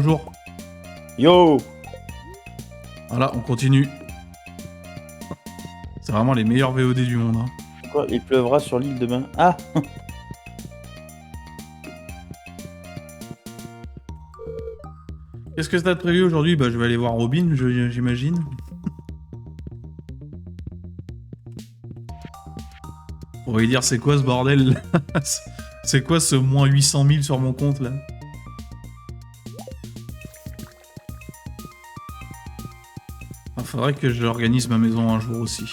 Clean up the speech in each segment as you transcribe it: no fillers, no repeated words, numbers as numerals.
bonjour. Yo! Voilà, on continue. C'est vraiment les meilleurs VOD du monde. Hein. Quoi? Il pleuvra sur l'île demain. Ah! Qu'est-ce que t'as de prévu aujourd'hui? Bah, je vais aller voir Robin, j'imagine. On va lui dire, c'est quoi ce bordel là? C'est quoi ce moins 800 000 sur mon compte là? Ah, faudrait que j'organise ma maison un jour aussi.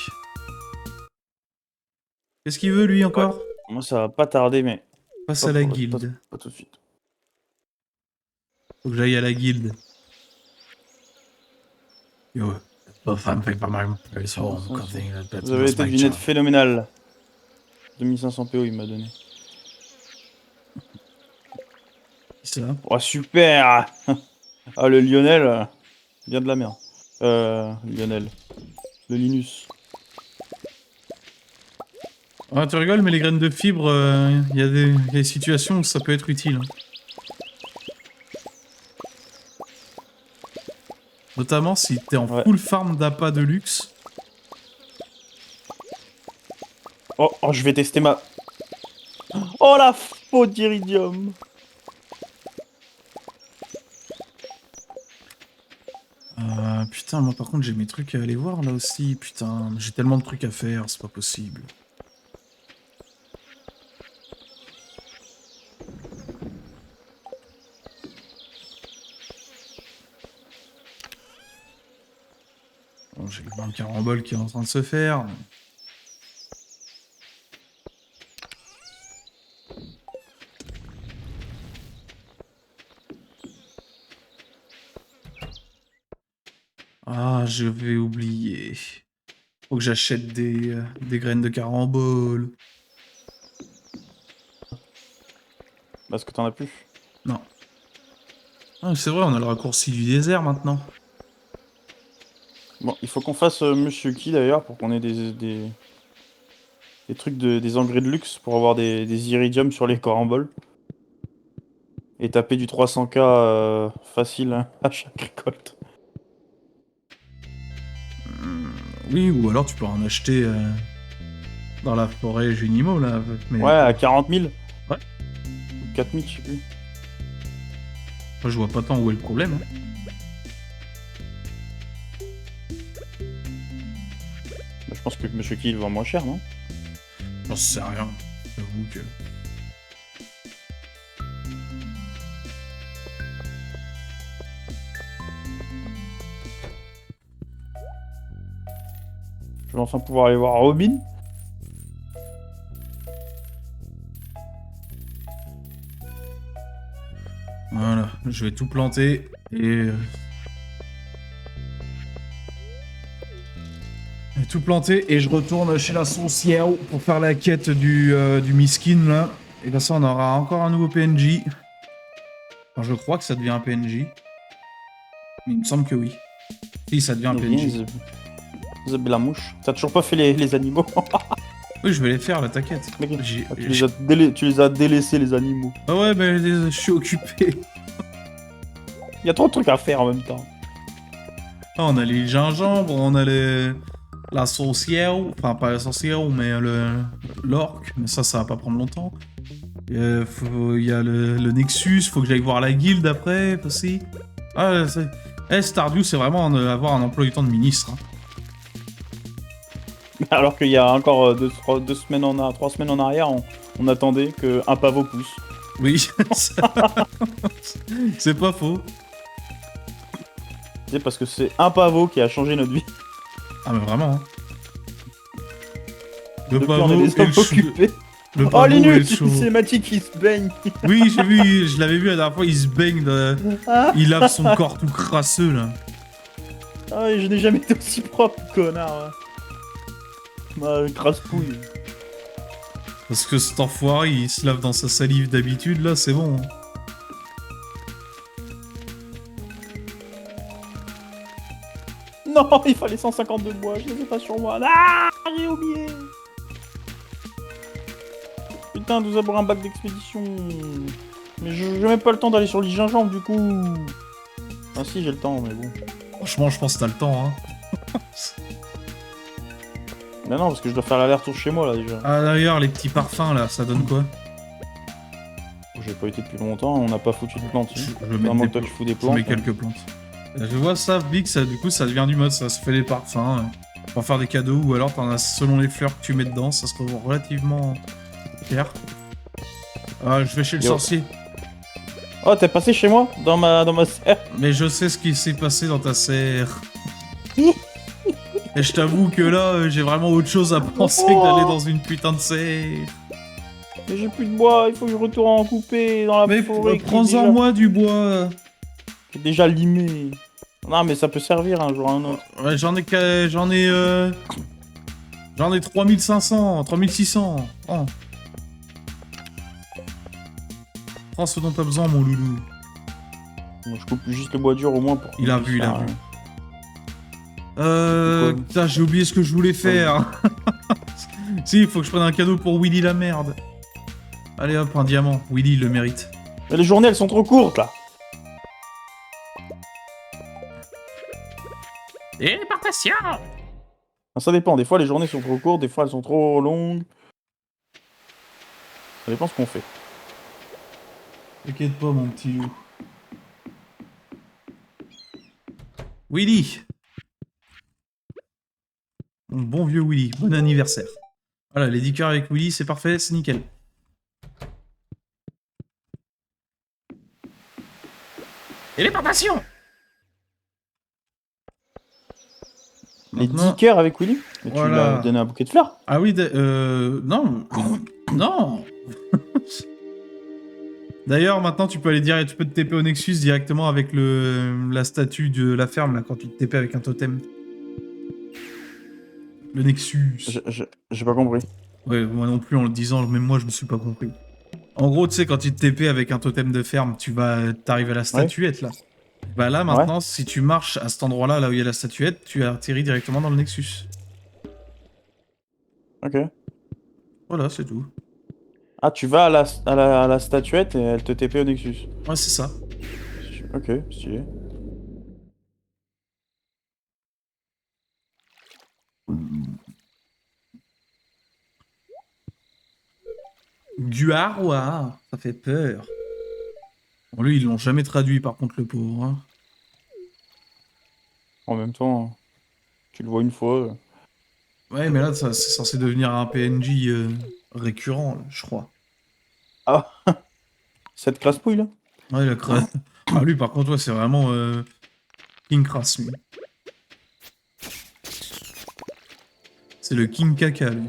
Qu'est-ce qu'il veut lui encore? Ouais. Moi ça va pas tarder, mais. Passe Pas à la pour- guilde. Pas tout de suite. Faut que j'aille à la guilde. Yo. Vous avez été devinette phénoménale. 2500 PO il m'a donné. C'est ça. Oh super! Ah le Lionel, vient de la merde. Lionel. Le Linus. Ah, tu rigoles, mais les graines de fibre, il y a des situations où ça peut être utile. Hein. Notamment si t'es en full farm d'appât de luxe. Oh, je vais tester ma... Oh la faute d'iridium! Putain, moi par contre j'ai mes trucs à aller voir là aussi. Putain, j'ai tellement de trucs à faire, c'est pas possible. Bon, j'ai le bain carambole qui est en train de se faire. Ah, je vais oublier. Faut que j'achète des graines de carambole. Parce que t'en as plus. Non. Ah, c'est vrai, on a le raccourci du désert maintenant. Bon, il faut qu'on fasse Monsieur Qui d'ailleurs pour qu'on ait des trucs des engrais de luxe pour avoir des iridiums sur les coramboles. Et taper du 300K facile hein, à chaque récolte. Oui, ou alors tu peux en acheter dans la forêt Junimo là. Mais... Ouais, à 40 000. Ouais. 4 000, je sais plus. Moi, je vois pas tant où est le problème. Hein. Bah, je pense que Monsieur Qui il vend moins cher, non? J'en sais rien. J'avoue que... Je vais enfin pouvoir aller voir Robin. Voilà, je vais tout planter et... tout planter et je retourne chez la sorcière pour faire la quête du miskin là. Et là ça on aura encore un nouveau PNJ. Enfin, je crois que ça devient un PNJ. Mais il me semble que oui. Si ça devient un PNJ. La mouche. T'as toujours pas fait les animaux? Oui, je vais les faire là, t'inquiète. Tu les as délaissés les animaux. Ah ouais, mais je suis occupé. Il y a trop de trucs à faire en même temps. Ah, on a les gingembres, on a la sorcière, enfin pas la sorcière, mais l'orque, mais ça va pas prendre longtemps. Il y a le Nexus, faut que j'aille voir la guilde après aussi. Ah, Stardew, c'est vraiment avoir un emploi du temps de ministre. Hein. Alors qu'il y a encore 3 semaines en arrière, on attendait qu'un pavot pousse. Oui, c'est pas faux. C'est parce que c'est un pavot qui a changé notre vie. Ah mais vraiment. Hein. Le Depuis, pavot on est et le chou. occupés. Le Oh pavot et le Linus, chou. une cinématique qui se baigne. Oui, j'ai vu, je l'avais vu la dernière fois, il se baigne, il lave son corps tout crasseux là. Ah, je n'ai jamais été aussi propre, connard. Bah, crasse-pouille. Parce que cet enfoiré, il se lave dans sa salive d'habitude, là, c'est bon. Non, il fallait 152 bois, je les ai pas sur moi. Ah, j'ai oublié. Putain, nous avons un bac d'expédition. Mais je n'ai même pas le temps d'aller sur les gingembre du coup. Ah si, j'ai le temps, mais bon. Franchement, je pense que t'as le temps, hein. Mais non, parce que je dois faire l'aller-retour chez moi, là, déjà. Ah, d'ailleurs, les petits parfums, là, ça donne quoi? J'ai pas été depuis longtemps, on n'a pas foutu de plantes. Je Hein. vais mettre Vraiment des que toi, tu fous des Je plantes. mets hein. quelques plantes. Je vois ça, Vic, ça, du coup, ça devient du mode, ça se fait des parfums. Pour faire des cadeaux, ou alors t'en as selon les fleurs que tu mets dedans, ça se trouve relativement cher. Ah, je vais chez le Yo. sorcier. Oh, t'es passé chez moi dans ma serre. Mais je sais ce qui s'est passé dans ta serre. Et je t'avoue que là, j'ai vraiment autre chose à penser que d'aller dans une putain de serre. Mais j'ai plus de bois, il faut que je retourne en couper dans la Mais forêt. prends-en moi du bois. Qui est déjà limé. Non, mais ça peut servir un jour à un autre. Ouais, j'en ai 3500, 3600. Oh. Prends ce dont t'as besoin, mon loulou. Bon, je coupe juste le bois dur au moins pour. Il a qu'on vu, il a puisse vu. Quoi Putain, j'ai oublié ce que je voulais faire. Si, il faut que je prenne un cadeau pour Willy la merde. Allez hop, un diamant. Willy, il le mérite. Mais les journées, elles sont trop courtes là. Téléportation. Ça dépend, des fois les journées sont trop courtes, des fois elles sont trop longues. Ça dépend ce qu'on fait. T'inquiète pas, mon petit loup. Willy. Mon bon vieux Willy. Bon anniversaire. Voilà, les 10 cœurs avec Willy, c'est parfait, c'est nickel. Téléportation. Les Maintenant- 10 cœurs avec Willy. Mais Voilà. tu lui as donné un bouquet de fleurs. Ah oui, non. Non. D'ailleurs, maintenant, tu peux aller dire, tu peux te TP au Nexus directement avec la statue de la ferme, là, quand tu te TP avec un totem. Le Nexus. J'ai pas compris. Ouais, moi non plus, en le disant, même moi, je me suis pas compris. En gros, tu sais, quand tu te TP avec un totem de ferme, t'arrives à la statuette, là. Bah là, maintenant, si tu marches à cet endroit-là, là où il y a la statuette, tu atterris directement dans le Nexus. Ok. Voilà, c'est tout. Ah, tu vas à la statuette et elle te TP au Nexus. Ouais, c'est ça. Ok, stylé. Guaroa, ça fait peur. Bon, lui, ils l'ont jamais traduit, par contre, le pauvre. Hein. En même temps, tu le vois une fois. Ouais, mais là, c'est censé devenir un PNJ récurrent, là, je crois. Ah, cette classe-pouille là. Ouais, Ah, lui, par contre, ouais, c'est vraiment King Crass, lui. C'est le King Caca, lui.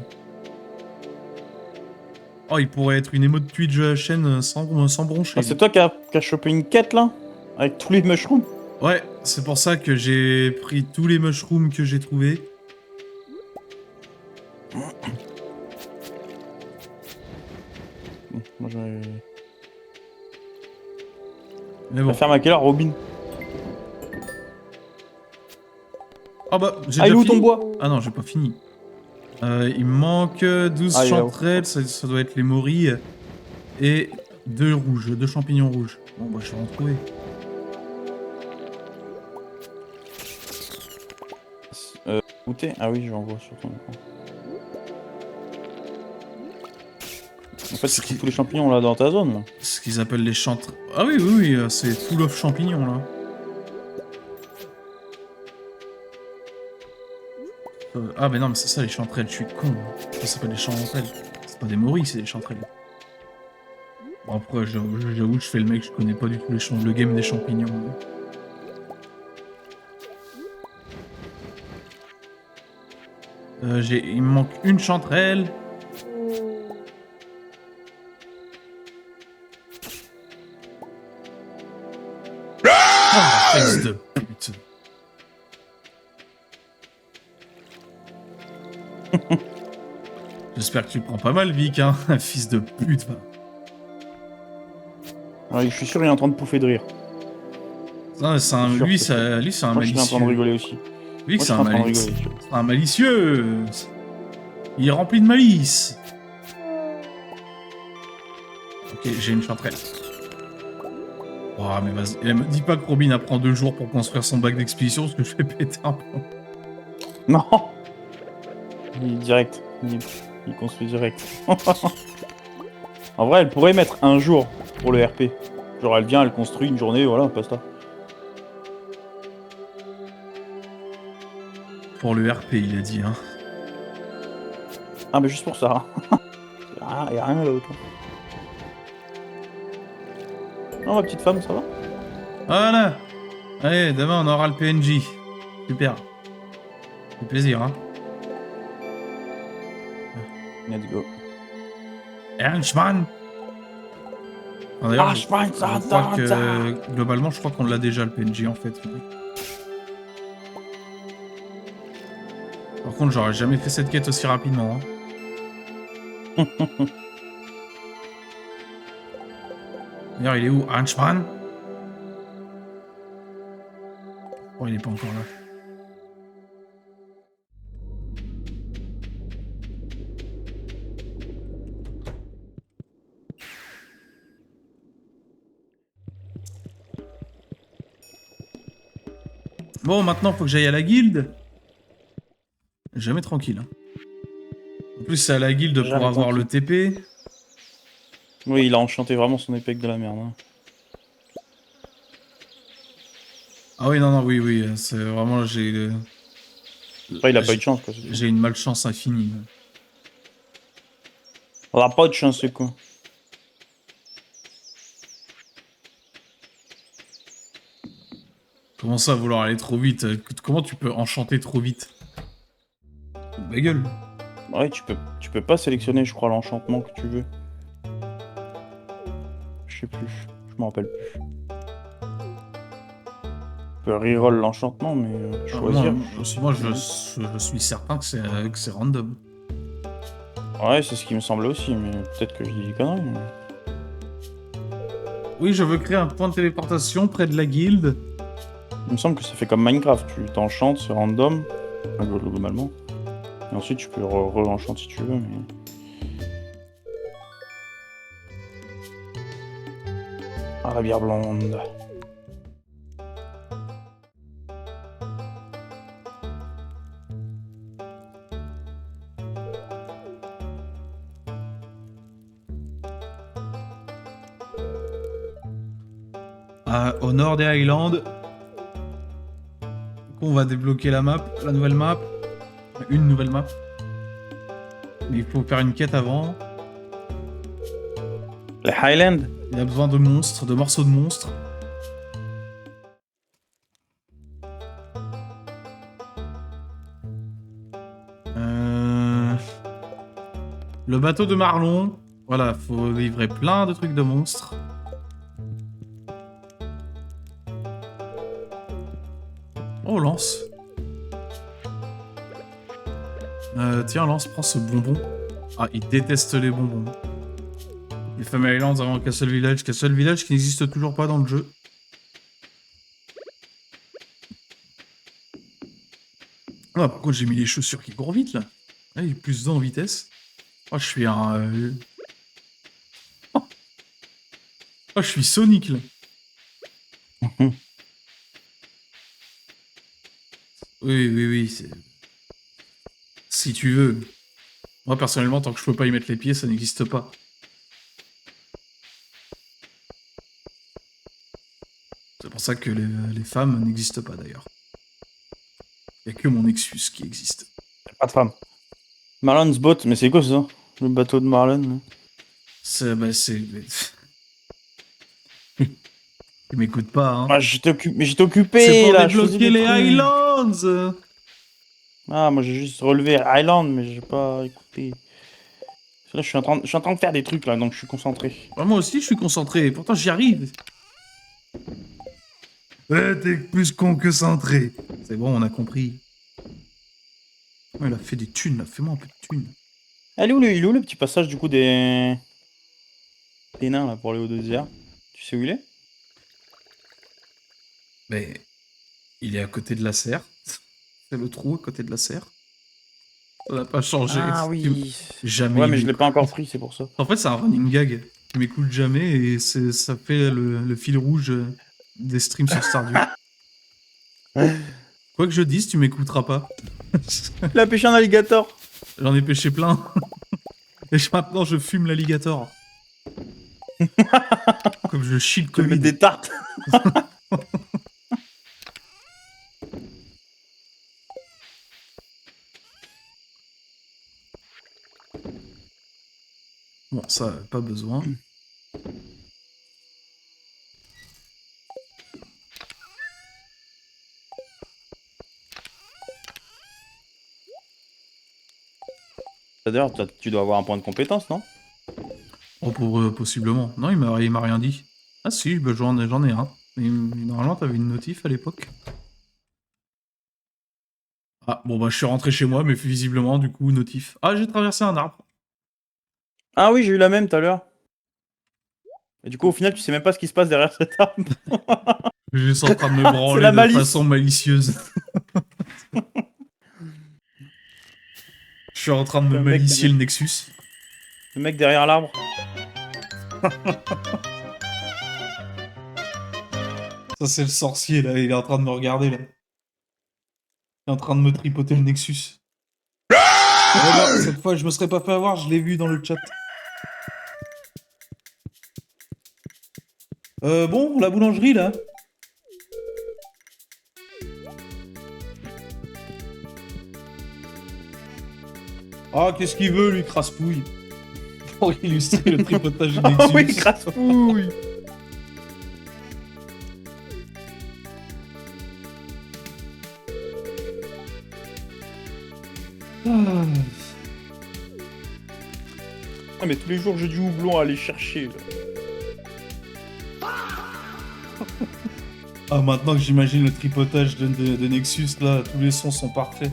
Oh, il pourrait être une émote Twitch de la chaîne sans broncher. Ah, c'est toi qui as chopé une quête là. Avec tous les mushrooms. Ouais, c'est pour ça que j'ai pris tous les mushrooms que j'ai trouvés. Bon, moi j'aurais. Mais bon. La ferme à quelle heure, Robin? Ah bah, j'ai Ah, il est déjà où fini. ton bois? Ah non, j'ai pas fini. Il me manque 12 Ah, il est là-haut. chanterelles, ça doit être les morilles. Et 2 rouges, 2 champignons rouges. Bon, bah, je vais en trouver. Où t'es? Ah oui, je l'envoie sur ton écran. En fait, tu trouves tous les champignons là dans ta zone là. Ce qu'ils appellent les chantres. Ah oui, oui, oui, c'est full of champignons là. Ah, mais non, mais c'est ça les chanterelles, je suis con. Ça s'appelle des chanterelles. C'est pas des morilles, c'est des chanterelles. Bon, après, j'avoue, je fais le mec, je connais pas du tout le game des champignons. Il me manque une chanterelle. Ah, fils de pute. J'espère que tu le prends pas mal, Vic, hein. Fils de pute, va. Ouais, je suis sûr, il est en train de pouffer de rire. Non, c'est un, lui, c'est un Moi, je suis en malicieux. train de rigoler aussi. Vic, Moi, c'est je suis un en train de malicieux. rigoler. C'est un malicieux. Il est rempli de malice. Ok, j'ai une chanterelle. Oh, mais vas-y. Elle me dit pas que Robin apprend 2 jours pour construire son bac d'expédition, parce que je fais péter un plomb. Non. Il est direct. Il construit direct. En vrai, elle pourrait mettre un jour pour le RP. Genre, elle vient, elle construit une journée, voilà, basta. Pour le RP, il a dit, hein. Ah, mais juste pour ça. Y'a rien d'autre. Non, ma petite femme, ça va? Voilà. Allez, demain, on aura le PNJ. Super. Ça fait plaisir, hein. Let's go. Henchman. D'ailleurs, Henchman, je crois que globalement, je crois qu'on l'a déjà le PNJ en fait. Par contre, j'aurais jamais fait cette quête aussi rapidement. Hein. D'ailleurs, il est où, Henchman? Oh, il est pas encore là. Bon, maintenant, faut que j'aille à la guilde. Jamais tranquille. Hein. En plus, c'est à la guilde pour avoir le TP. Oui, il a enchanté vraiment son épée de la merde. Hein. Ah oui, non, oui, c'est vraiment, j'ai... Après, il a pas eu de chance, quoi. J'ai une malchance infinie. On a pas de chance, c'est quoi. Comment ça, vouloir aller trop vite? Comment tu peux enchanter trop vite? Ma gueule. Ouais, tu peux pas sélectionner, je crois, l'enchantement que tu veux. Je sais plus, je m'en rappelle plus. Tu peux reroll l'enchantement, mais choisir. Moi, je suis certain que c'est random. Ouais, c'est ce qui me semble aussi, mais peut-être que je dis des conneries. Mais... Oui, je veux créer un point de téléportation près de la guilde. Il me semble que ça fait comme Minecraft, tu t'enchantes, c'est random, globalement. Et ensuite tu peux re-enchanter si tu veux, mais... Ah, la bière blonde. Au nord des Highlands. Du coup, on va débloquer la map, la nouvelle map. Une nouvelle map. Mais il faut faire une quête avant. Les Highlands? Il y a besoin de monstres, de morceaux de monstres. Le bateau de Marlon. Voilà, faut livrer plein de trucs de monstres. Oh, Lance. Tiens, Lance, prends ce bonbon. Ah, il déteste les bonbons. Les Family Islands avant Castle Village. Castle Village qui n'existe toujours pas dans le jeu. Ah, par contre, j'ai mis les chaussures qui courent vite, là. Ah, il est plus 2 en vitesse. Oh, je suis un... Oh, je suis Sonic, là. Oui, c'est... Si tu veux. Moi, personnellement, tant que je peux pas y mettre les pieds, ça n'existe pas. C'est pour ça que les femmes n'existent pas, d'ailleurs. Il n'y a que mon Nexus qui existe. Pas de femme. Marlon's Boat, mais c'est quoi ça? Le bateau de Marlon? C'est... Bah, c'est... Tu m'écoutes pas, hein. Ah, j'étais occupé, c'est pour là, débloquer les Highlands. Ah, moi j'ai juste relevé Highland, mais j'ai pas écouté. Là, je suis en train de faire des trucs, là, donc je suis concentré. Bah, moi aussi, je suis concentré. Pourtant, j'y arrive. Ouais, t'es plus con que centré. C'est bon, on a compris. Ouais, il a fait des thunes, là. Fais-moi un peu de thunes. Il est où le petit passage, du coup, des nains, là, pour aller au désert? Tu sais où il est? Mais il est à côté de la serre. C'est le trou à côté de la serre. Ça n'a pas changé. Ah oui. Jamais Ouais, il mais est je l'ai pas encore pris, c'est pour ça. En fait, c'est un running gag. Tu m'écoutes jamais et ça fait le fil rouge des streams sur Stardew. Quoi que je dise, tu m'écouteras pas. Il a pêché un alligator. J'en ai pêché plein. Et maintenant, je fume l'alligator. Comme je chie le Tu veux Covid. mettre des tartes. Bon, ça, pas besoin. D'ailleurs, tu dois avoir un point de compétence, non? Oh, possiblement. Non, il m'a rien dit. Ah si, bah, j'en ai un. Mais normalement, t'avais une notif à l'époque. Ah, bon, bah, je suis rentré chez moi, mais visiblement, du coup, notif. Ah, j'ai traversé un arbre. Ah oui, j'ai eu la même tout à l'heure. Et du coup, au final, tu sais même pas ce qui se passe derrière cette arme. Je suis juste en train de me C'est branler la de malice. façon malicieuse. Je suis en train de me malicier le Nexus. Le mec derrière l'arbre. Ça, c'est le sorcier, là. Il est en train de me regarder, là. Il est en train de me tripoter le Nexus. Regarde, cette fois, je me serais pas fait avoir, je l'ai vu dans le chat. Bon, la boulangerie, là. Ah, qu'est-ce qu'il veut, lui, crasse-pouille? Pour illustrer le tripotage du Nexus. Oh oui, crasse-pouille. Ah, mais tous les jours, j'ai du houblon à aller chercher. Là. Ah, maintenant que j'imagine le tripotage de Nexus, là, tous les sons sont parfaits.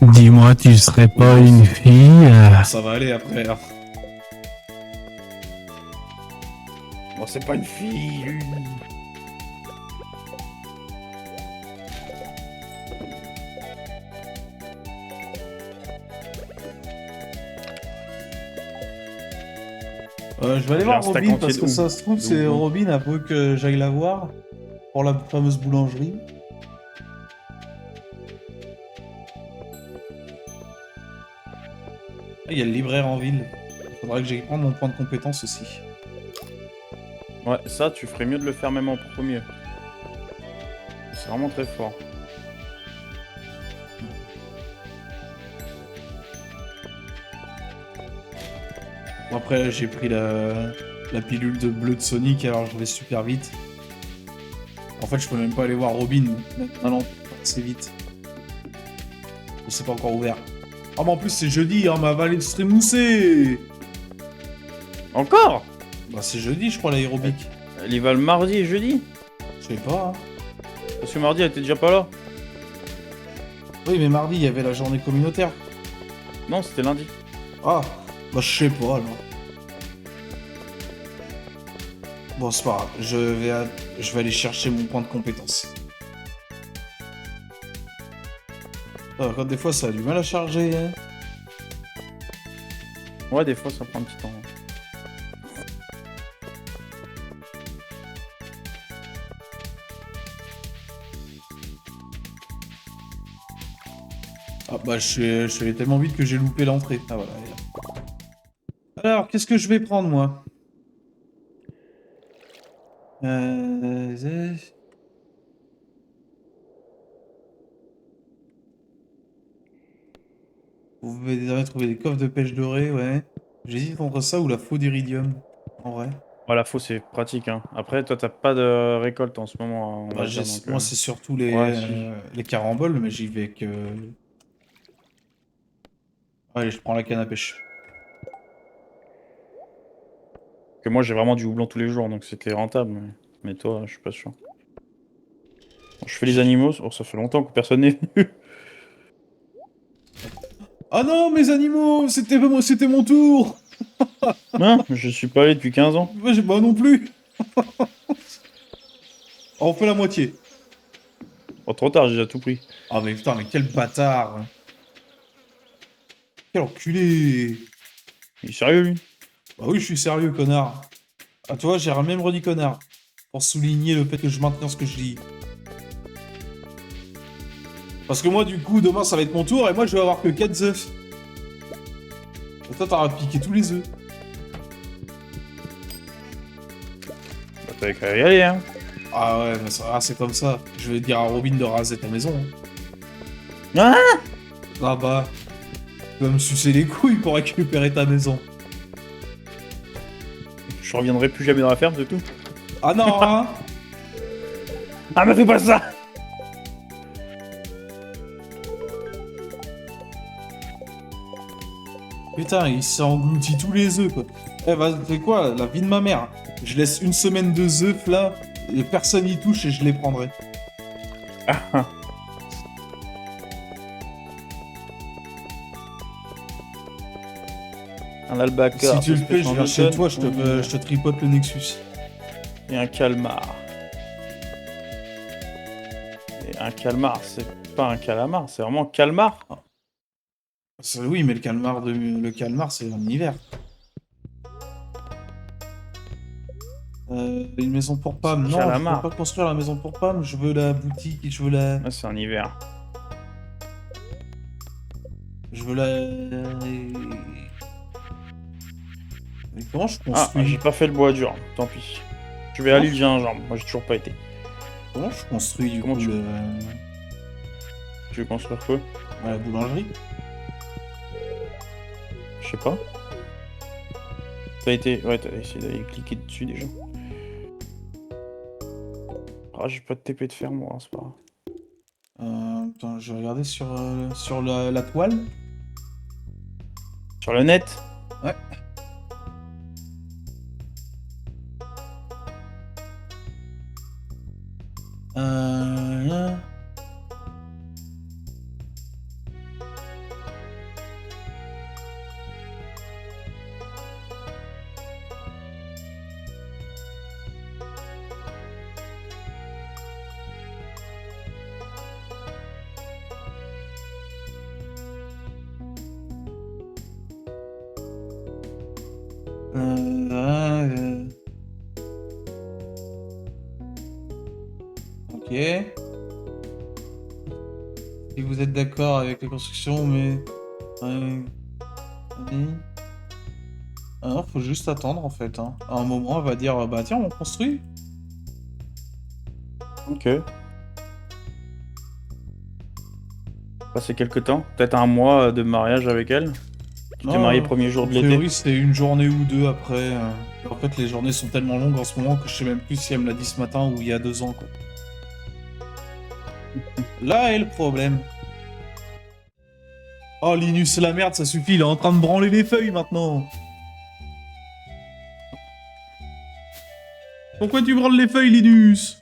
Dis-moi, tu serais pas une fille Ça va aller après. Hein. Bon, c'est pas une fille, lui. Je vais aller J'ai voir un stack Robin entier parce de que ça houblon. se trouve, c'est Robin après que j'aille la voir pour la fameuse boulangerie. Ah, il y a le libraire en ville. Faudra que j'aille prendre mon point de compétence aussi. Ouais, ça, tu ferais mieux de le faire même en premier. C'est vraiment très fort. Bon, après, j'ai pris la pilule de bleu de Sonic, alors je vais super vite. En fait, je peux même pas aller voir Robin. Non, c'est vite. C'est pas encore ouvert. Ah, mais en plus, c'est jeudi, hein, ma vallée de Strémoussé. Encore? Bah, c'est jeudi, je crois, l'aérobic. Il va le mardi et jeudi? Je sais pas, hein. Parce que mardi, elle était déjà pas là. Oui, mais mardi, il y avait la journée communautaire. Non, c'était lundi. Ah, bah, je sais pas, alors. Bon, c'est pas grave, je vais aller chercher mon point de compétence. Alors, quand des fois, ça a du mal à charger, hein. Ouais, des fois, ça prend un petit temps. Ah, bah, je suis allé tellement vite que j'ai loupé l'entrée. Ah, voilà, elle est là. Alors, qu'est-ce que je vais prendre, moi? Vous pouvez désormais trouver des coffres de pêche dorée, ouais. J'hésite entre ça ou la faux d'iridium, en vrai. Voilà, faux, c'est pratique. Hein. Après, toi, t'as pas de récolte en ce moment, on Bah, va dire. Donc, moi, c'est surtout ouais, si. les caramboles, mais j'y vais que... Allez, je prends la canne à pêche. Que moi, j'ai vraiment du houblon tous les jours, donc c'était rentable. Mais toi, je suis pas sûr. Bon, je fais les animaux, oh, ça fait longtemps que personne n'est venu. Ah non, mes animaux, c'était mon tour. Hein? Je suis pas allé depuis 15 ans. Moi, moi non plus. On fait la moitié. Oh, trop tard, j'ai déjà tout pris. Ah mais putain, mais quel bâtard. Quel enculé. Il est sérieux, lui? Bah oui, je suis sérieux, connard. Ah, tu vois, j'ai même redit connard. Pour souligner le fait que je maintiens ce que je dis. Parce que moi, du coup, demain, ça va être mon tour, et moi, je vais avoir que 4 œufs. Et toi, t'auras piqué tous les œufs. Bah, t'avais qu'à y aller, hein. Ah ouais, mais c'est comme ça. Je vais dire à Robin de raser ta maison. Ah Ah bah... Tu vas me sucer les couilles pour récupérer ta maison. Je reviendrai plus jamais dans la ferme, c'est tout. Ah non, hein. Ah, mais fais pas ça! Putain, il s'est englouti tous les œufs, quoi. Eh, bah, c'est quoi, la vie de ma mère? Je laisse une semaine de œufs, là, et personne y touche, et je les prendrai. Un albacore. Si tu le ça se fais, je viens chez changer toi, tonne. je te tripote le Nexus. Et un calmar. Et un calmar, c'est pas un calamar, c'est vraiment calmar. Oui, mais le calmar, c'est en hiver. Une maison pour Pam. Non, Calamar. je peux pas construire la maison pour Pam. Je veux la boutique, je veux la... Ah, c'est en hiver. Je veux la... Mais comment je Ah, construis? j'ai pas fait le bois dur, tant pis. Je vais à l'île Gingembre, moi j'ai toujours pas été. Comment je construis, du Comment coup, tu- le... Tu veux construire quoi? la boulangerie? Je sais pas. T'as été... Ouais, t'as essayé d'aller cliquer dessus déjà. Ah, j'ai pas de TP de fer, moi, hein, c'est pas grave. Attends, je vais regarder sur la toile. Sur le net? Ouais. Euh... Ok. Si vous êtes d'accord avec la construction, mais... Allez. Ah non, faut juste attendre en fait. Hein. À un moment, elle va dire bah tiens, on construit. Ok. Passer quelques temps, peut-être un mois de mariage avec elle. Tu t'es marié premier jour de A l'été. priori, c'est une journée ou deux après. En fait, les journées sont tellement longues en ce moment que je sais même plus si elle me l'a dit ce matin ou il y a 2 ans. Quoi. Là est le problème. Oh, Linus, c'est la merde, ça suffit, il est en train de branler les feuilles maintenant. Pourquoi tu branles les feuilles, Linus?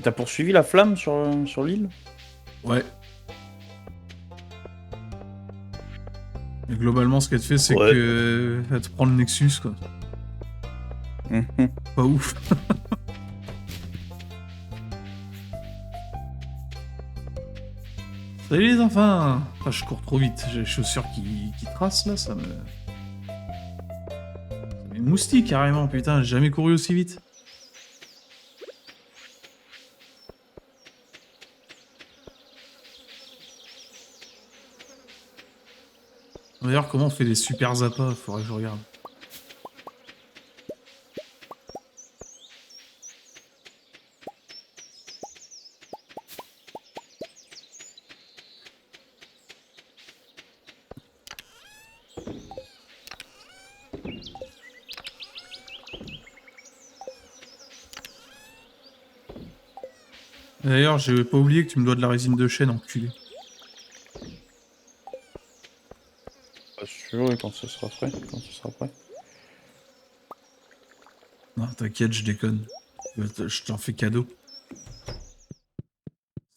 T'as poursuivi la flamme sur l'île? Ouais. Et globalement, ce qu'elle te fait, c'est Ouais. que elle te prend le Nexus, quoi. Mhm. Pas ouf. Salut les enfants. Ah, je cours trop vite. J'ai les chaussures qui tracent, là, ça me moustille carrément, putain. J'ai jamais couru aussi vite. D'ailleurs, comment on fait des super zappas? Faudrait que je regarde. D'ailleurs, j'ai pas oublié que tu me dois de la résine de chêne, enculé. Pas sûr, et quand ce sera prêt. Quand ce sera prêt. Non, t'inquiète, je déconne. Je t'en fais cadeau.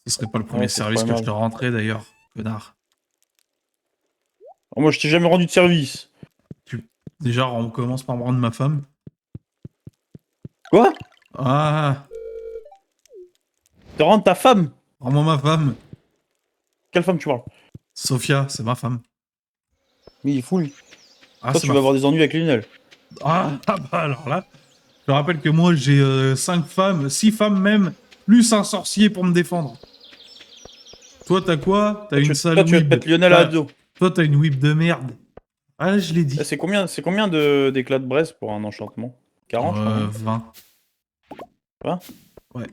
Ce serait pas le premier Ouais, c'est service pas que mal. je te rentrais, d'ailleurs, connard. Oh, moi, je t'ai jamais rendu de service. Déjà, on commence par me rendre ma femme. Quoi? Ah, Te rendre ta femme? rends-moi ma femme. Quelle femme tu parles? Sophia, c'est ma femme. Mais il est fou, lui. Ah, Toi, c'est tu ma vas avoir femme. des ennuis avec Lionel. Ah, ah bah alors là, je rappelle que moi j'ai 5 femmes, 6 femmes même, plus un sorcier pour me défendre. Toi t'as quoi? T'as une sale Toi, tu vas te weeb. mettre Lionel à dos. Toi t'as une weeb de merde. Ah, je l'ai Eh, dit. c'est combien d'éclats de braise pour un enchantement? 40, je crois, non? 20. 20? Ouais.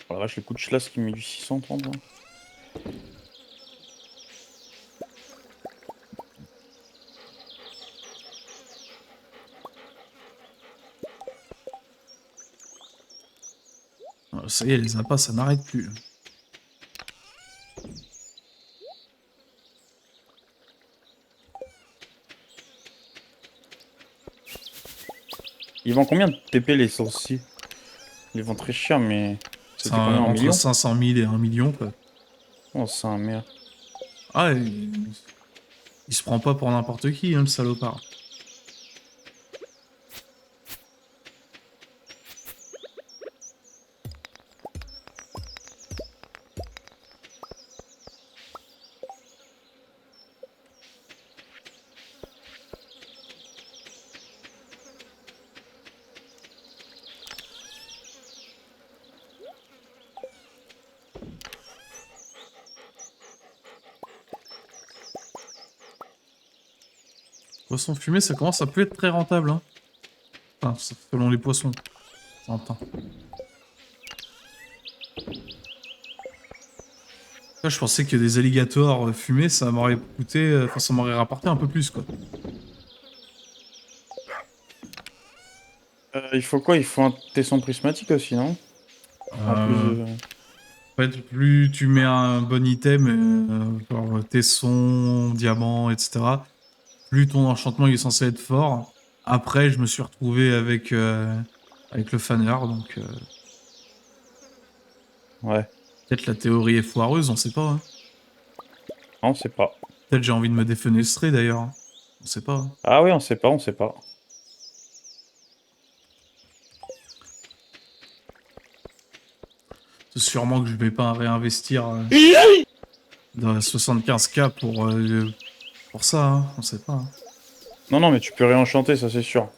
Oh la vache, le coup de chlasse qui met du 630, là. Ça y est, les appâts, ça n'arrête plus. Ils vendent combien de TP les sorciers? Ils vendent très cher, mais C'est c'était combien en entre millions? 500 000 et 1 million, quoi. Oh, c'est un merde. Ah, il se prend pas pour n'importe qui, hein, le salopard. Poisson fumé, ça commence à plus être très rentable, hein. Enfin, selon les poissons. J'entends. Là, je pensais que des alligators fumés, ça m'aurait coûté... Enfin, ça m'aurait rapporté un peu plus, quoi. Il faut quoi? Il faut un tesson prismatique aussi, non? En plus Euh, de... En fait, plus tu mets un bon item, genre tesson, diamant, etc., plus ton enchantement il est censé être fort. Après, je me suis retrouvé avec le fanner, donc Ouais. peut-être la théorie est foireuse, on sait pas, hein. Non, on sait pas. Peut-être j'ai envie de me défenestrer d'ailleurs, hein. On sait pas, hein. Ah oui, on sait pas, on sait pas. C'est sûrement que je vais pas réinvestir dans 75K pour ça, hein. On sait pas, hein. Non, non, mais tu peux réenchanter, ça c'est sûr.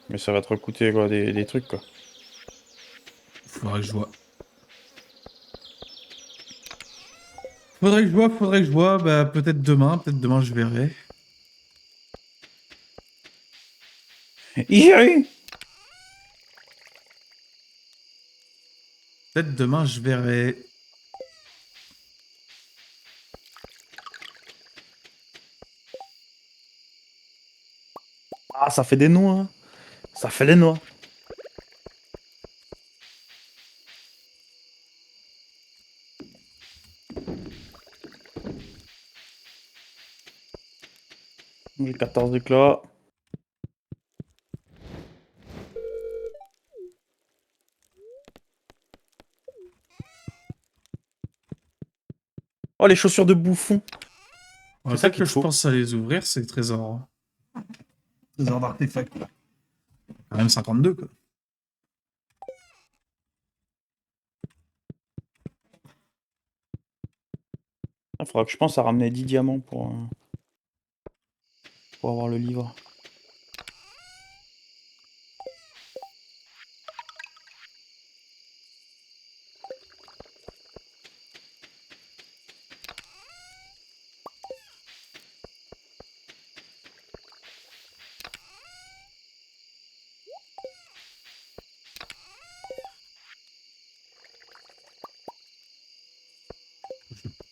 Mais ça va te recoûter quoi, des trucs quoi. Faudrait que je vois. Faudrait que je vois. Bah, peut-être demain je verrai. J'ai Peut-être demain je verrai. Ah, ça fait des noix, hein. Ça fait les noix. J'ai 14 éclats. Oh, les chaussures de bouffon. C'est ça Peut-être qu'il que te je faut. pense à les ouvrir, ces trésors. Trésors d'artefacts. Quand même 52, quoi. Il faudra que je pense à ramener 10 diamants pour avoir le livre.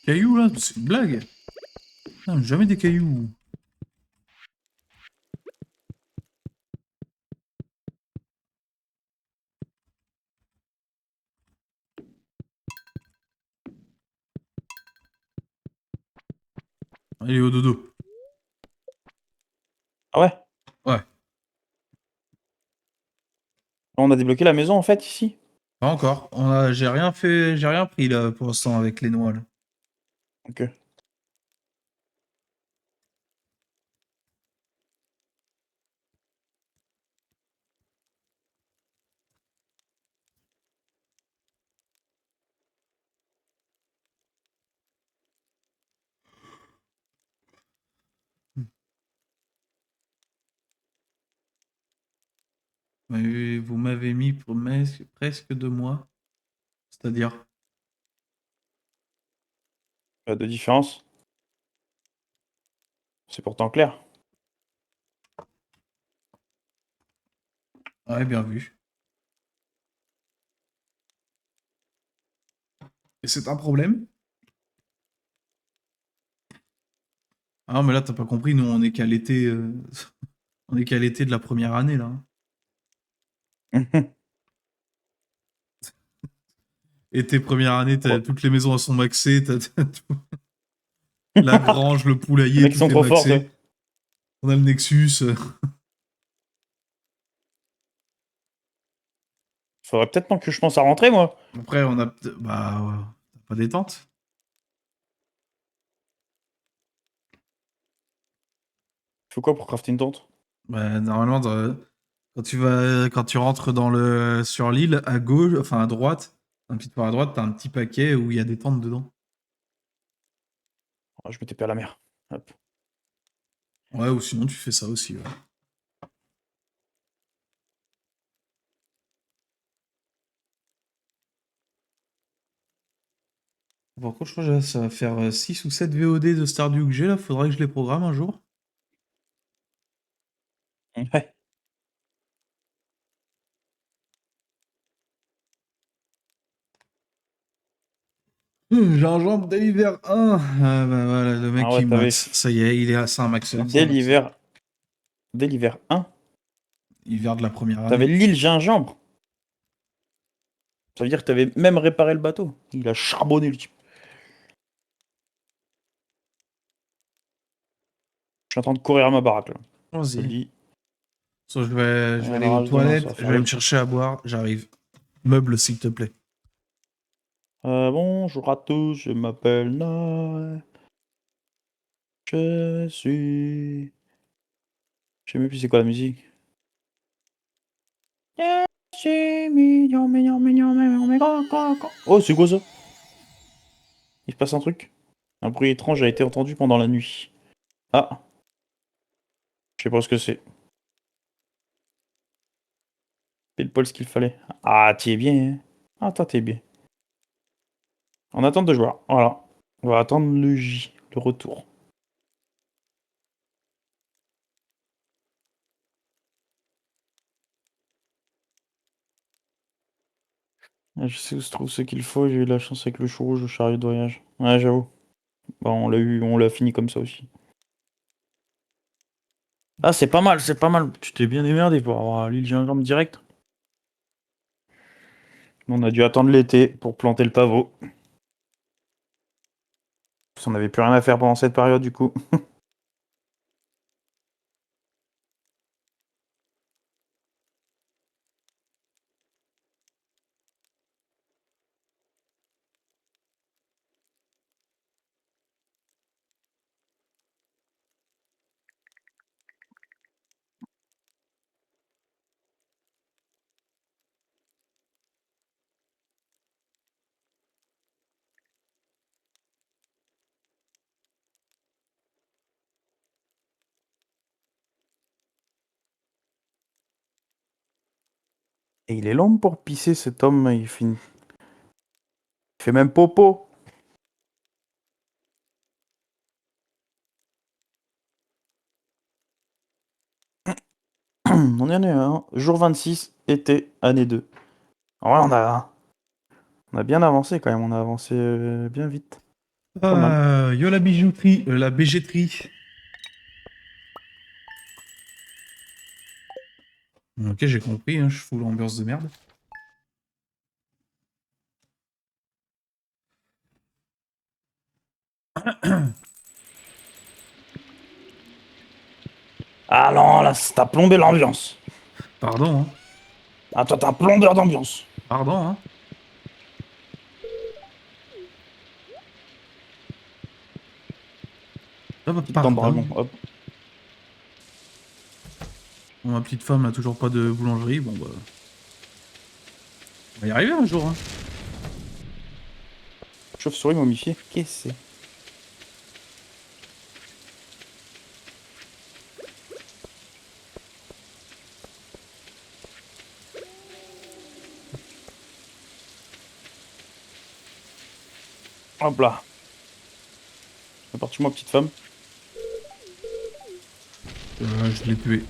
Cailloux, là, c'est une blague. Non, jamais des cailloux. Allez, au dodo. Ah ouais? Ouais. On a débloqué la maison en fait ici. Pas encore. J'ai rien pris là pour l'instant avec les noix là. Ok. Mais vous m'avez mis pour presque 2 mois. C'est-à-dire. Pas de différence. C'est pourtant clair. Ouais, bien vu. Et c'est un problème? Ah, mais là, t'as pas compris, nous, on est qu'à l'été. On est qu'à l'été de la première année, là. Été première année, Ouais. toutes les maisons elles sont maxées, t'as tout. La grange, le Les poulailler, mecs tout sont est trop forts, toi. maxé. On a le Nexus. Faudrait peut-être pas que je pense à rentrer, moi. Après, on a. Bah, t'as pas des tentes? Faut quoi pour crafter une tente? Bah, normalement, quand tu rentres sur l'île, à gauche, enfin à droite, un petit peu à droite, t'as un petit paquet où il y a des tentes dedans. Ah, je m'étais perdu à la mer. Hop. Ouais, ou sinon, tu fais ça aussi, ouais. Par contre, je crois que ça va faire 6 ou 7 VOD de Stardew que j'ai là, faudrait que je les programme un jour. Ouais. Gingembre Deliver 1. Ah bah voilà, le mec Ah ouais, il t'avais max. Ça y est, il est à un maxeur, c'est un dès maxeur. l'hiver. Dès l'hiver 1, Hiver de la première t'avais année. l'île Gingembre. Ça veut dire que t'avais même réparé le bateau. Il a charbonné le type. Je suis en train de courir à ma baraque là. Je te le Vas-y. dis. So, je vais Un aller aux orage demain, ça va toilettes, je faire vais aller me le. chercher à boire, j'arrive. Meuble, s'il te plaît. Bonjour à tous, je m'appelle Noël. Je suis. Je sais même plus c'est quoi la musique. Je suis mignon, mignon, mignon, mignon, mignon, mignon. Oh, c'est quoi ça? Il se passe un truc? Un bruit étrange a été entendu pendant la nuit. Ah, je sais pas ce que c'est. Pile poil ce qu'il fallait. Ah, t'y es bien, hein? Ah, toi, t'es bien. On attend de joueurs. Voilà. On va attendre le J, le retour. Ah, je sais où se trouve ce qu'il faut. J'ai eu la chance avec le chou rouge, le chariot de voyage. Ouais, j'avoue. Bah, on l'a eu, on l'a fini comme ça aussi. Ah, c'est pas mal, c'est pas mal. Tu t'es bien démerdé pour avoir l'île gingembre direct. On a dû attendre l'été pour planter le pavot. Parce qu'on n'avait plus rien à faire pendant cette période du coup. Et il est long pour pisser cet homme, il fait même popo. On est hein. Jour 26, été, année 2. Ouais, on a bien avancé quand même, on a avancé bien vite. Pas mal. Yo la bijouterie, la bégetterie. Ok, j'ai compris, hein, je fous l'ambiance de merde. Ah non, là, t'as plombé l'ambiance. Pardon, hein. Ah, toi, t'es un plombier d'ambiance. Pardon, hein. Ah bah, Petite dent de pardon. dragon, hop. Bon, ma petite femme n'a toujours pas de boulangerie, bon bah... On va y arriver un jour, hein. Chauve-souris momifiée, qu'est-ce que c'est? Hop là. C'est parti, moi, petite femme. Je l'ai tué.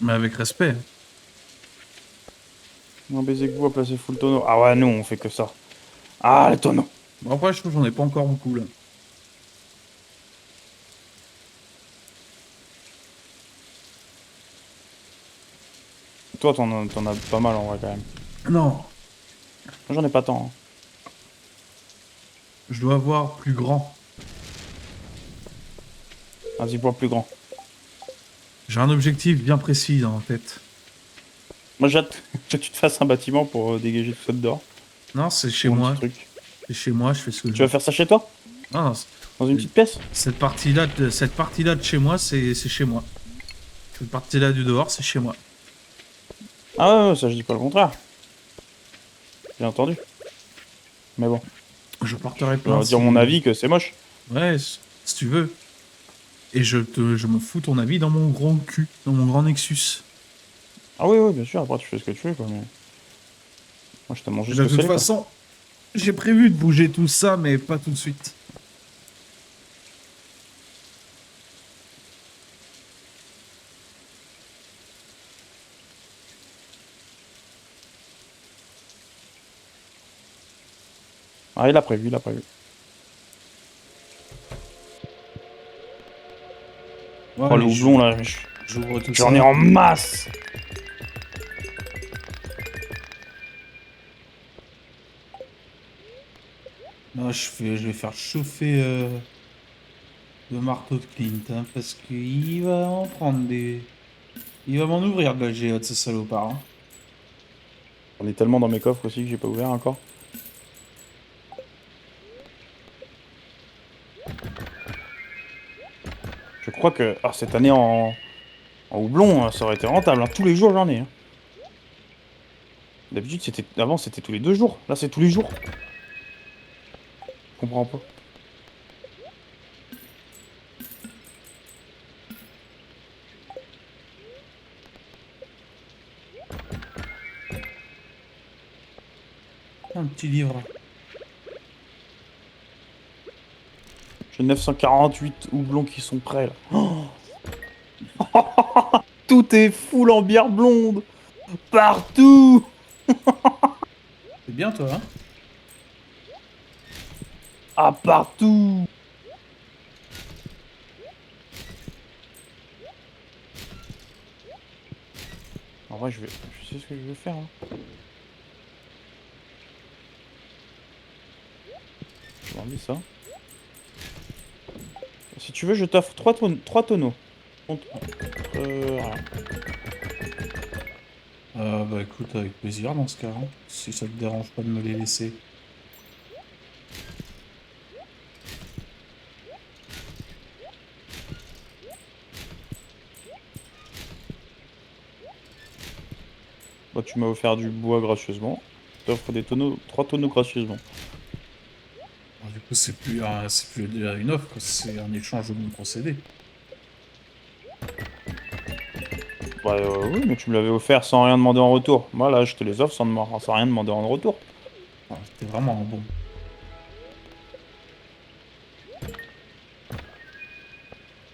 Mais avec respect. Un baiser que vous à placer full tonneau. Ah ouais, nous, on fait que ça. Ah, le tonneau. Bon, après, je trouve que j'en ai pas encore beaucoup, là. Toi, t'en as pas mal, en vrai, quand même. Non, Moi, j'en ai pas tant. Hein. je dois avoir plus grand. Vas-y, pour plus grand. J'ai un objectif bien précis en tête. Moi, j'ai hâte que tu te fasses un bâtiment pour dégager tout ça de dehors. Non, c'est chez Ou un moi. petit truc. C'est chez moi, je fais ce que je Tu vas veux. faire ça chez toi? Non, non, Dans une petite pièce? cette partie-là de chez moi, c'est chez moi. Cette partie-là du dehors, c'est chez moi. Ah ouais, ouais, ça, je dis pas le contraire. J'ai entendu. Mais bon, Je porterai je vais plainte dire si... mon avis que c'est moche. Ouais, si tu veux. Et je me fous ton avis dans mon grand cul, dans mon grand Nexus. Ah oui, oui, bien sûr, après tu fais ce que tu veux, quoi, mais... Moi, je te mange Et juste de le toute sel, quoi. façon, j'ai prévu de bouger tout ça, mais pas tout de suite. Ah, il a prévu, il a prévu. Ouais, Oh, le allez, houblon, là, j'ouvre tout ça. j'en ai en masse. Là, je vais faire chauffer le marteau de Clint, hein, parce qu'il va en prendre des... Il va m'en ouvrir de la géode, ce salopard. Hein. J'en ai tellement dans mes coffres aussi que j'ai pas ouvert encore. Je crois que cette année en houblon, ça aurait été rentable. Hein. Tous les jours, j'en ai. Hein. D'habitude, avant, c'était tous les 2 jours. Là, c'est tous les jours. Je comprends pas. Un petit livre. J'ai 948 houblons qui sont prêts, là. Oh tout est full en bière blonde. Partout. C'est bien, toi, hein? Ah, partout. En vrai, je sais ce que je vais faire. Hein. Je vais enlever ça. Si tu veux, je t'offre 3 tonneaux. Contre, voilà. Bah écoute, avec plaisir dans ce cas, hein, si ça te dérange pas de me les laisser. Bah, tu m'as offert du bois gracieusement. Je t'offre 3 tonneaux gracieusement. Alors, du coup, c'est plus une offre, c'est un échange de bons procédés. Bah oui, mais tu me l'avais offert sans rien demander en retour. Moi là, je te les offre sans rien demander en retour. Enfin, t'es vraiment un bon.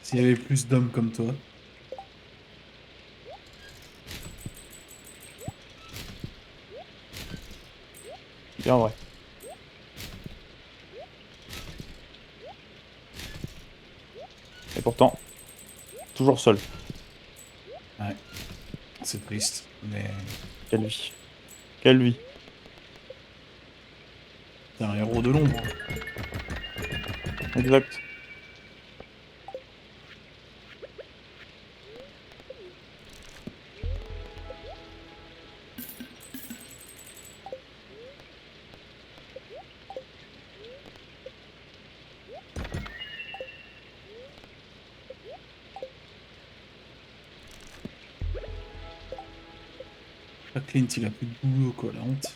S'il y avait plus d'hommes comme toi. Bien vrai. Et pourtant, toujours seul. Ouais, c'est triste, mais Quelle vie. Quelle vie. t'es un héros de l'ombre. Exact. Ah, Clint, il a plus de boulot, quoi, la honte.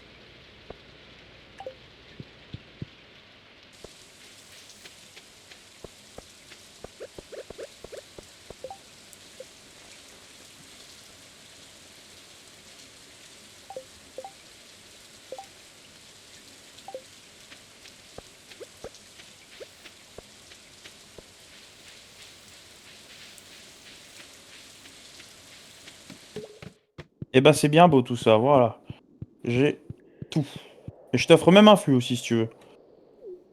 Eh ben c'est bien beau tout ça, voilà. J'ai tout. Et je t'offre même un fût aussi si tu veux.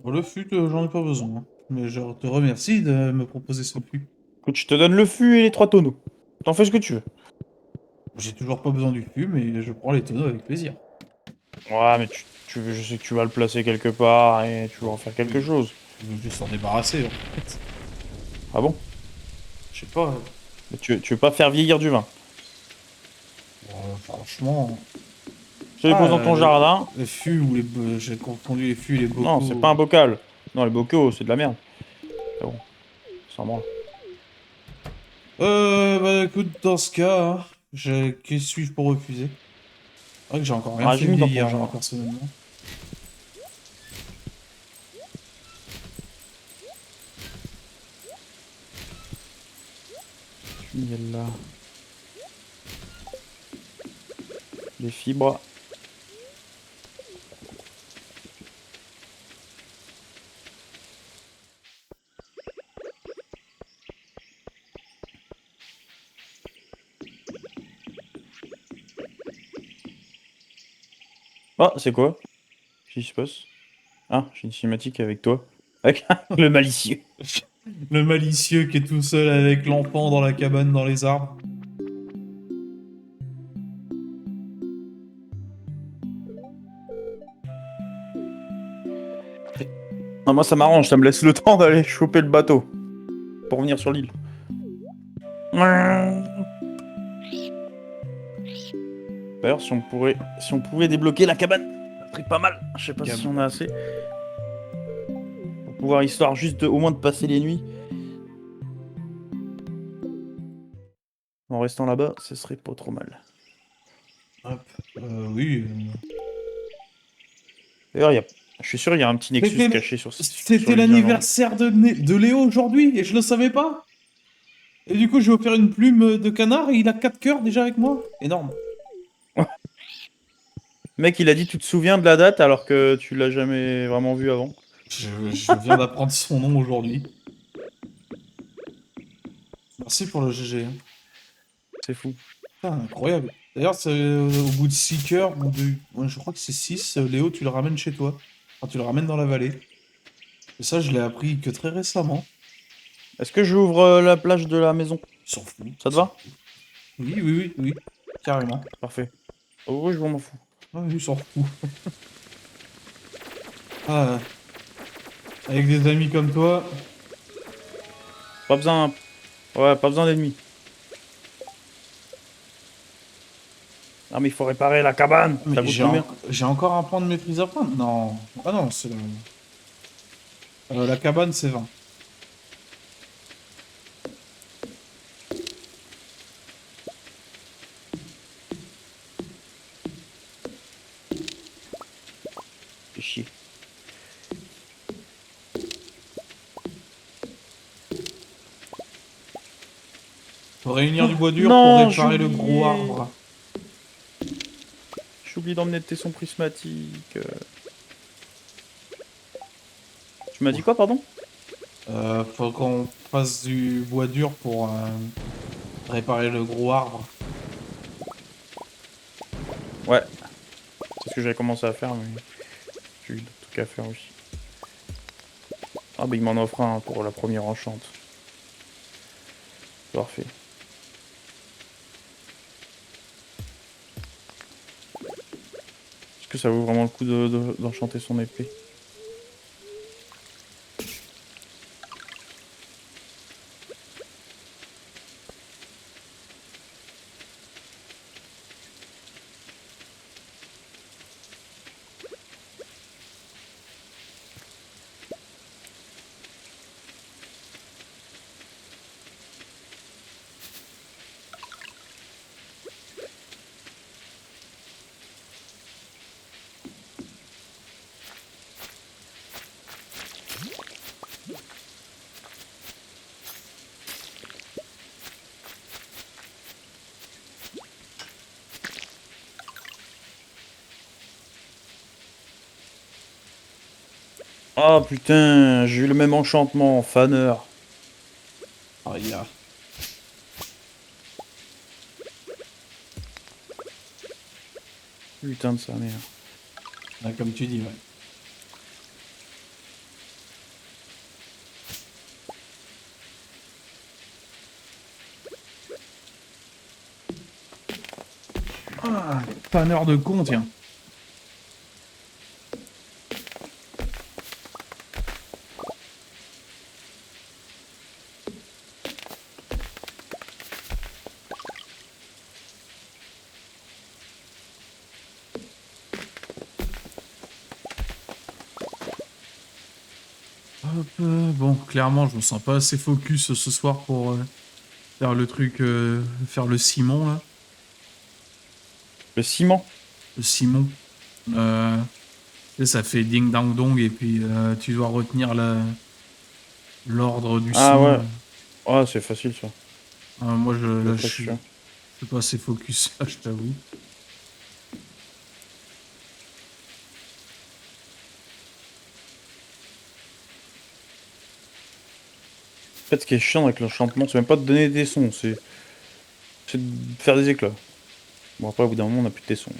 Bon, le fût, j'en ai pas besoin. Mais je te remercie de me proposer ce fût. Écoute, je te donne le fût et les 3 tonneaux. T'en fais ce que tu veux. J'ai toujours pas besoin du fût, mais je prends les tonneaux avec plaisir. Ouais, mais je sais que tu vas le placer quelque part et tu vas en faire quelque Oui, chose. je veux juste s'en débarrasser, en fait. Ah bon? Je sais pas. Mais tu veux pas faire vieillir du vin. Franchement. Je les pose Ah, dans ton jardin. les fûts ou les. J'ai confondu les fûts et les Non, c'est bocaux. pas un bocal. Non, les bocaux, c'est de la merde. C'est bon, sans moi. Bah écoute, dans ce cas, hein, que suis-je pour refuser? C'est vrai que j'ai encore rien Ah, fait j'ai mis dans ton vieillir, moi, jardin. personnellement. Il y a là. Les fibres. Ah, c'est quoi? Qu'est-ce qui se passe? Ah, j'ai une cinématique avec toi. Avec le malicieux. Le malicieux qui est tout seul avec l'enfant dans la cabane dans les arbres. Ah, moi, ça m'arrange, ça me laisse le temps d'aller choper le bateau. Pour revenir sur l'île. D'ailleurs, si on pouvait débloquer la cabane, ça serait pas mal. Je sais pas si on a assez. Pour pouvoir, histoire juste au moins de passer les nuits. En restant là-bas, ce serait pas trop mal. Hop. Oui. D'ailleurs, je suis sûr il y a un petit Nexus C'était caché sur c'était l'île Gingembre. l'anniversaire de Léo aujourd'hui et je le savais pas. Et du coup, j'ai offert une plume de canard et il a 4 cœurs déjà avec moi. Énorme. Mec, il a dit tu te souviens de la date alors que tu l'as jamais vraiment vu avant. Je viens d'apprendre son nom aujourd'hui. Merci pour le GG, hein. C'est fou. Putain, incroyable. D'ailleurs, c'est au bout de 6 cœurs, ouais, je crois que c'est 6, Léo, tu le ramènes chez toi. Enfin, tu le ramènes dans la vallée. Et ça, je l'ai appris que très récemment. Est-ce que j'ouvre la plage de la maison? Il s'en fout. Ça Il te s'en va? fout. Oui, oui, oui, oui. Carrément. Parfait. Oh oui, je m'en fous. Ah oui, il s'en fout. Ah, avec des amis comme toi. Pas besoin. Ouais, pas besoin d'ennemis. Ah, mais il faut réparer la cabane. Mais Ça coûte combien? j'ai encore un point de maîtrise à prendre. Non. Ah non, c'est la cabane, c'est 20. Fais chier. Faut réunir du bois dur pour Non, j'ai réparer le gros oublié. arbre. J'ai oublié d'emmener tes sons prismatiques. Tu m'as dit quoi, pardon? Faut qu'on fasse du bois dur pour réparer le gros arbre. Ouais, c'est ce que j'avais commencé à faire, mais j'ai eu d'autres trucs à faire aussi. Ah bah il m'en offre un pour la première enchante. Parfait. Est-ce que ça vaut vraiment le coup d'enchanter son épée? Ah putain, j'ai eu le même enchantement, Fanner. Ah, il y a... Putain de sa mère. Ah, comme tu dis, ouais. Ah, panneur de con, tiens. Hop, bon, clairement, je me sens pas assez focus ce soir pour faire le truc, faire le Simon, là. Le ciment. Le Simon. Euh, tu sais, ça fait ding dang dong et puis tu dois retenir l'ordre du Ah son. ouais. Ah, c'est facile ça. Moi, Je là, je t'assure. suis pas assez focus, là, je t'avoue. En fait, ce qui est chiant avec l'enchantement, c'est même pas de donner des sons, c'est de faire des éclats. Bon, après, au bout d'un moment, on a plus de sons.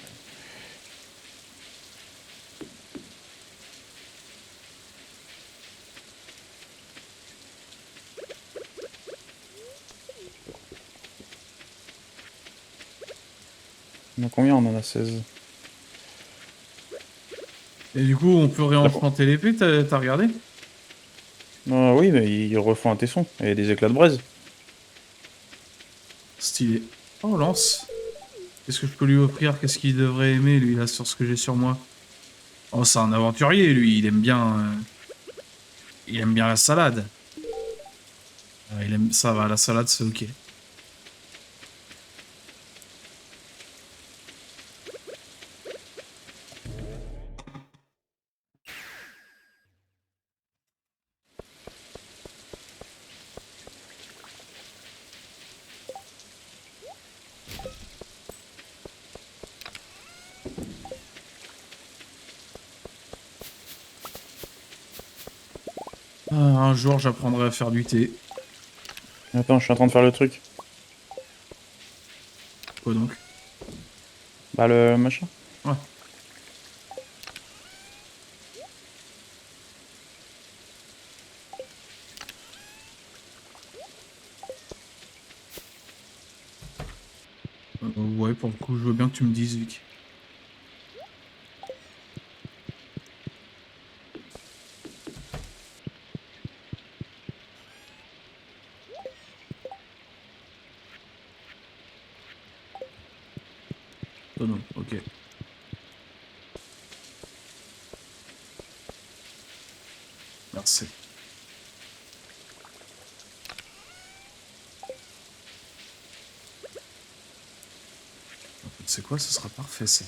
On a combien? On en a 16. Et du coup, on peut D'accord. réenchanter l'épée, t'as regardé? Ah oui, mais ils refont un tesson et des éclats de braise. Stylé. Oh, lance. Qu'est-ce que je peux lui offrir? Qu'est-ce qu'il devrait aimer, lui, là, sur ce que j'ai sur moi? Oh, c'est un aventurier, lui. Il aime bien la salade. Il aime, ça va, la salade, c'est ok. Un jour, j'apprendrai à faire du thé. Attends, je suis en train de faire le truc. Quoi donc? Bah, le machin. Ouais. Ouais, pour le coup, je veux bien que tu me dises, Vic. Oh non, ok. Merci. En fait, c'est quoi? Ce sera parfait, ça.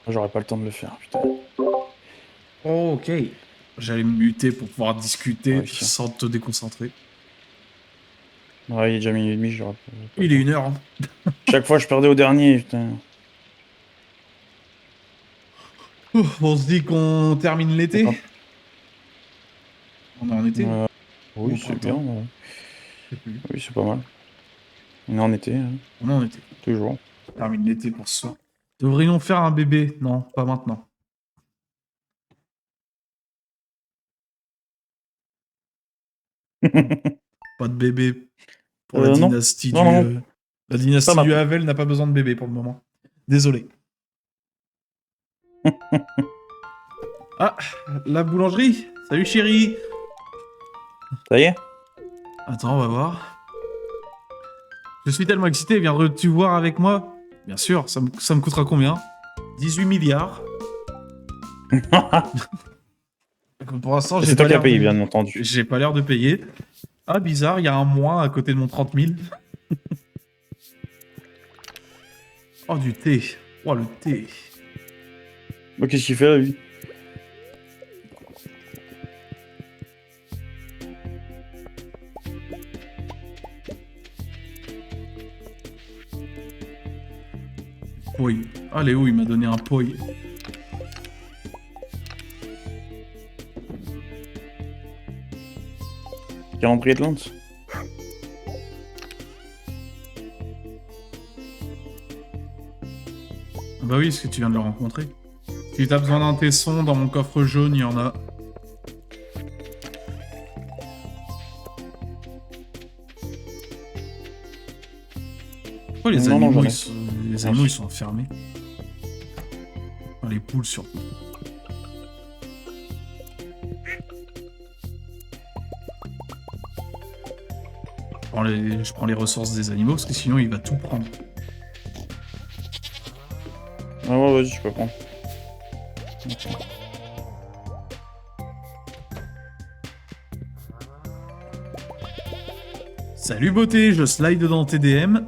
J'aurais pas le temps de le faire, putain. Ok. J'allais me muter pour pouvoir discuter Ouais, tiens. sans te déconcentrer. Ouais, il est déjà minuit et demi, j'aurais pas Il le est temps. 1h, hein. Chaque fois, je perdais au dernier, putain. On se dit qu'on termine l'été. Attends. On est en été. Oui, Au c'est bien. printemps. Ouais. Je sais plus. Oui, c'est pas mal. On est en été, hein, On est en été. toujours. On termine l'été pour ce soir. Devrions faire un bébé? Non, pas maintenant. Pas de bébé pour la Non. dynastie Non, du. non. La dynastie Pas du maintenant. Havel n'a pas besoin de bébé pour le moment. Désolé. Ah, la boulangerie. Salut chérie. Ça y est? Attends, on va voir. Je suis tellement excité, viendrais-tu voir avec moi? Bien sûr, ça me coûtera combien? 18 milliards. Pour l'instant, j'ai C'est pas toi qui as l'air payé, de... bien entendu. J'ai pas l'air de payer. Ah, bizarre, il y a un moins à côté de mon 30 000. Oh, du thé. Oh, le thé. Bah, qu'est-ce qu'il fait là, lui? Poi. Ah, Léo, il m'a donné un poi. Calendrier de Lance. Bah oui, parce que tu viens de le rencontrer. Si t'as besoin d'un tesson, dans mon coffre jaune, il y en a. Pourquoi les Non, animaux, j'en ai. les animaux, ils sont enfermés? Enfin, les poules, surtout. Je prends les ressources des animaux, parce que sinon, il va tout prendre. Ah ouais, vas-y, je peux prendre. Salut beauté, je slide dans tes DM.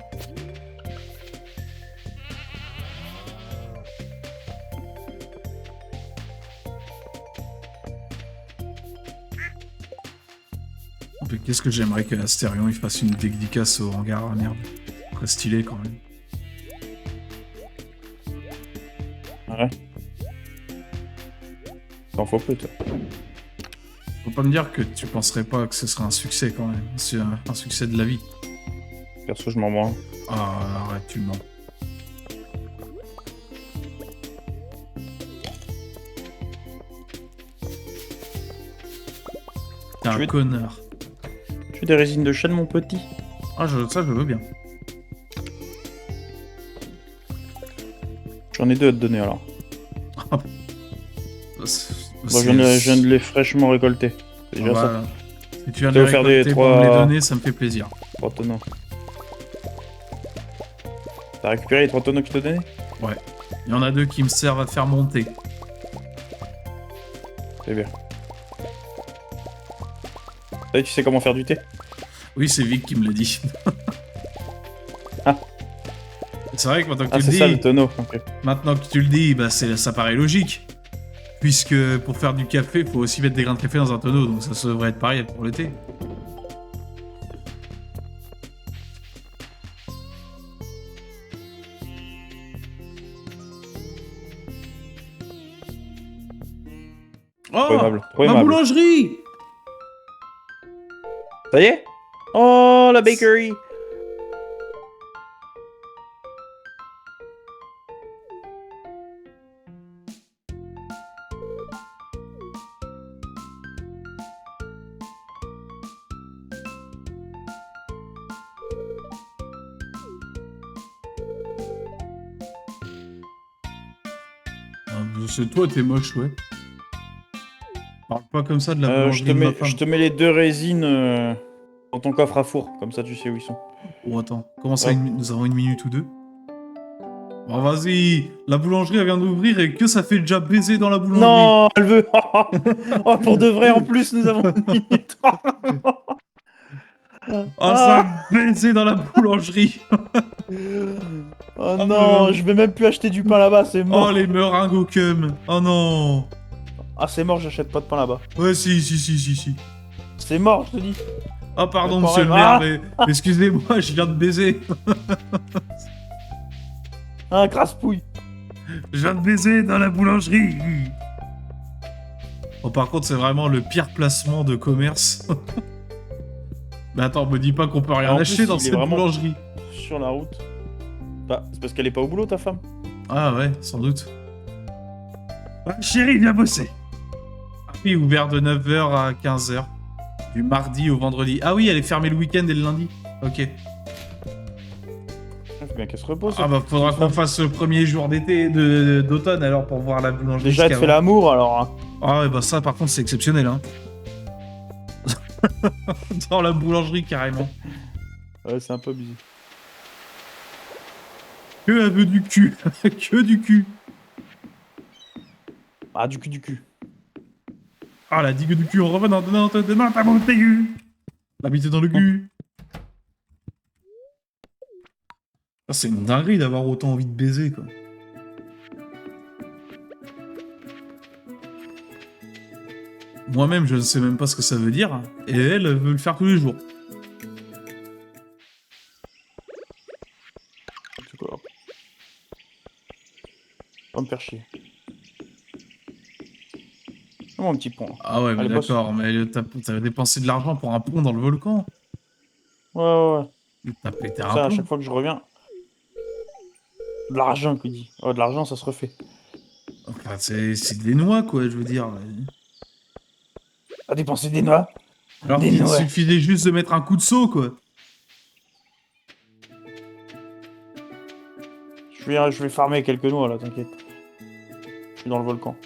Mais qu'est-ce que j'aimerais que Astérion il fasse une dédicace au hangar, ah, merde. Très stylé quand même. Ouais. T'en faut peu, toi. Faut pas me dire que tu penserais pas que ce serait un succès quand même. C'est un succès de la vie. Perso, je m'en branle. Ah, arrête, tu mens. T'es un veux- connard. Tu veux des résines de chêne, mon petit? Ah, ça, je veux bien. J'en ai deux à te donner, alors. Bah, Moi, je viens de les fraîchement récolter. C'est déjà ça. bah, si tu viens de Tu les veux faire des récolter pour me les trois- donner, ça me fait plaisir. 3 tonneaux. T'as récupéré les 3 tonneaux que je te donnais? Il y en a deux qui me servent à faire monter. C'est bien. Tu sais comment faire du thé? Oui, c'est Vic qui me l'a dit. Ah. C'est vrai que maintenant que Ah, tu c'est le ça dis, le tonneau. Ok. maintenant que tu le dis, bah ça paraît logique. Puisque pour faire du café, il faut aussi mettre des grains de café dans un tonneau, donc ça devrait être pareil pour le thé. Oh, Trop aimable. Trop ma aimable. boulangerie! Ça y est? Oh, la bakery! Ah, c'est toi, t'es moche, ouais. Parle pas comme ça de la je, boulangerie te de ma mets, femme. je te mets les deux résines dans ton coffre à four. Comme ça, tu sais où ils sont. Oh, attends, comment ça, Hop. nous avons une minute ou deux? Oh, vas-y, la boulangerie, elle vient d'ouvrir et que ça fait déjà baiser dans la boulangerie. Non, elle veut. Oh, pour de vrai, en plus, nous avons une minute. Oh, ça baiser dans la boulangerie. Oh non, je vais même plus acheter du pain là-bas, c'est mort. Oh, les meringues au cum. Oh non. Ah, c'est mort, j'achète pas de pain là-bas. Ouais, si. C'est mort, je te dis. Ah, pardon, Le monsieur le pareil. maire, mais excusez-moi, je viens de baiser. Un crasse-pouille. Je viens de baiser dans la boulangerie. Oh, par contre, c'est vraiment le pire placement de commerce. Mais attends, me dis pas qu'on peut rien En acheter plus, dans il est cette vraiment- boulangerie. Sur la route. Bah, c'est parce qu'elle est pas au boulot, ta femme. Ah ouais, sans doute. Ouais, chérie, viens bosser. Ah oui, ouvert de 9h à 15h. Du mardi au vendredi. Ah oui, elle est fermée le week-end et le lundi. Ok. Faut bien qu'elle se repose. Ah bah faudra qu'on fasse le premier jour d'été, d'automne alors pour voir la boulangerie. Déjà, elle te fait l'amour, alors. Hein. Ah ouais, bah ça par contre c'est exceptionnel, hein. Dans la boulangerie carrément. Ouais, c'est un peu bizarre. Que elle veut du cul. Que du cul. Ah, du cul, du cul. Ah la digue du cul, on revient dans ta montagne. L'habiter dans le cul. Ah, c'est une dinguerie d'avoir autant envie de baiser, quoi. Moi-même, je ne sais même pas ce que ça veut dire, et elle veut le faire tous les jours. C'est quoi? Pas me faire chier. Oh, mon petit pont. Ah ouais, mais Allez, bosse. d'accord, mais t'as dépensé de l'argent pour un pont dans le volcan. Ouais, ouais, ouais. T'as pété un Ça, à pont. chaque fois que je reviens. De l'argent, qu'il dit. Oh, de l'argent, ça se refait. Enfin, c'est des noix, quoi, je veux dire. À dépenser des noix. Alors Des qu'il noix. suffisait juste de mettre un coup de seau, quoi. Je vais farmer quelques noix, là, t'inquiète. Je suis dans le volcan.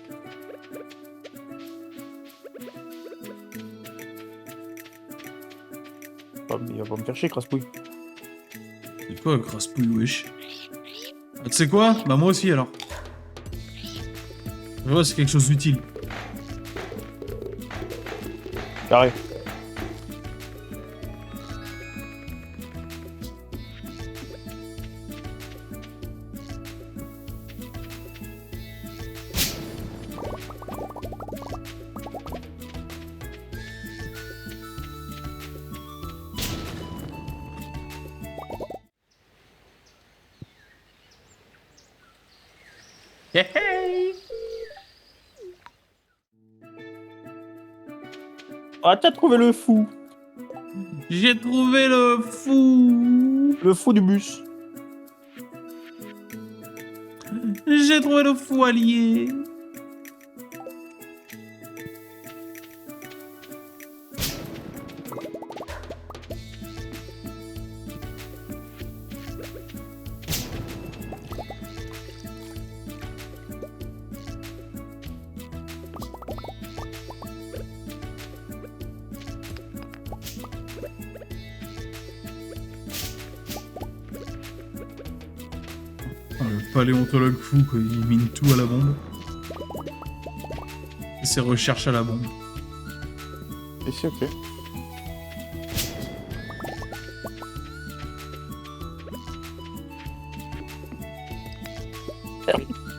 Oh, mais il va pas me faire chier, crasse-pouille. C'est quoi, crasse-pouille, wesh? Ah, tu sais quoi? Bah moi aussi, alors. Je vois, c'est quelque chose d'utile. Carré. Hey, hey. Ah, t'as trouvé le fou. J'ai trouvé le fou. Le fou du bus. J'ai trouvé le fou allié. Ah, le paléontologue fou, quoi, il mine tout à la bombe. Et ses recherches à la bombe. Et c'est ok.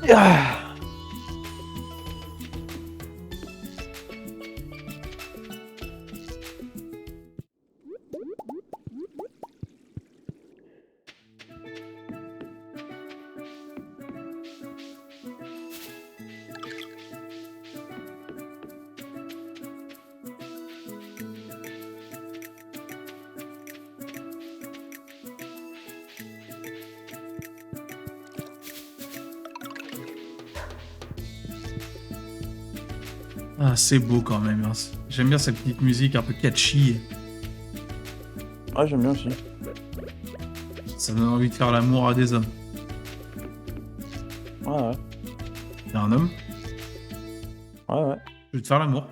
Ah. Ah, c'est beau quand même. Hein. J'aime bien cette petite musique un peu catchy. Ah, j'aime bien aussi. Ça donne envie de faire l'amour à des hommes. Ouais, ouais. T'es un homme, Ouais, ouais. je veux te faire l'amour.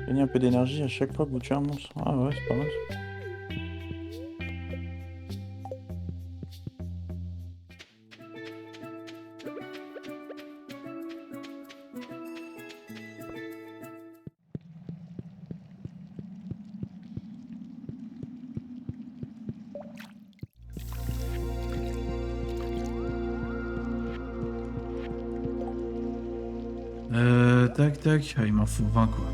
Gagner un peu d'énergie à chaque fois que vous tuez un monstre. Ah ouais, c'est pas mal ça. Tac, tac. Ah, il m'en faut 20, quoi.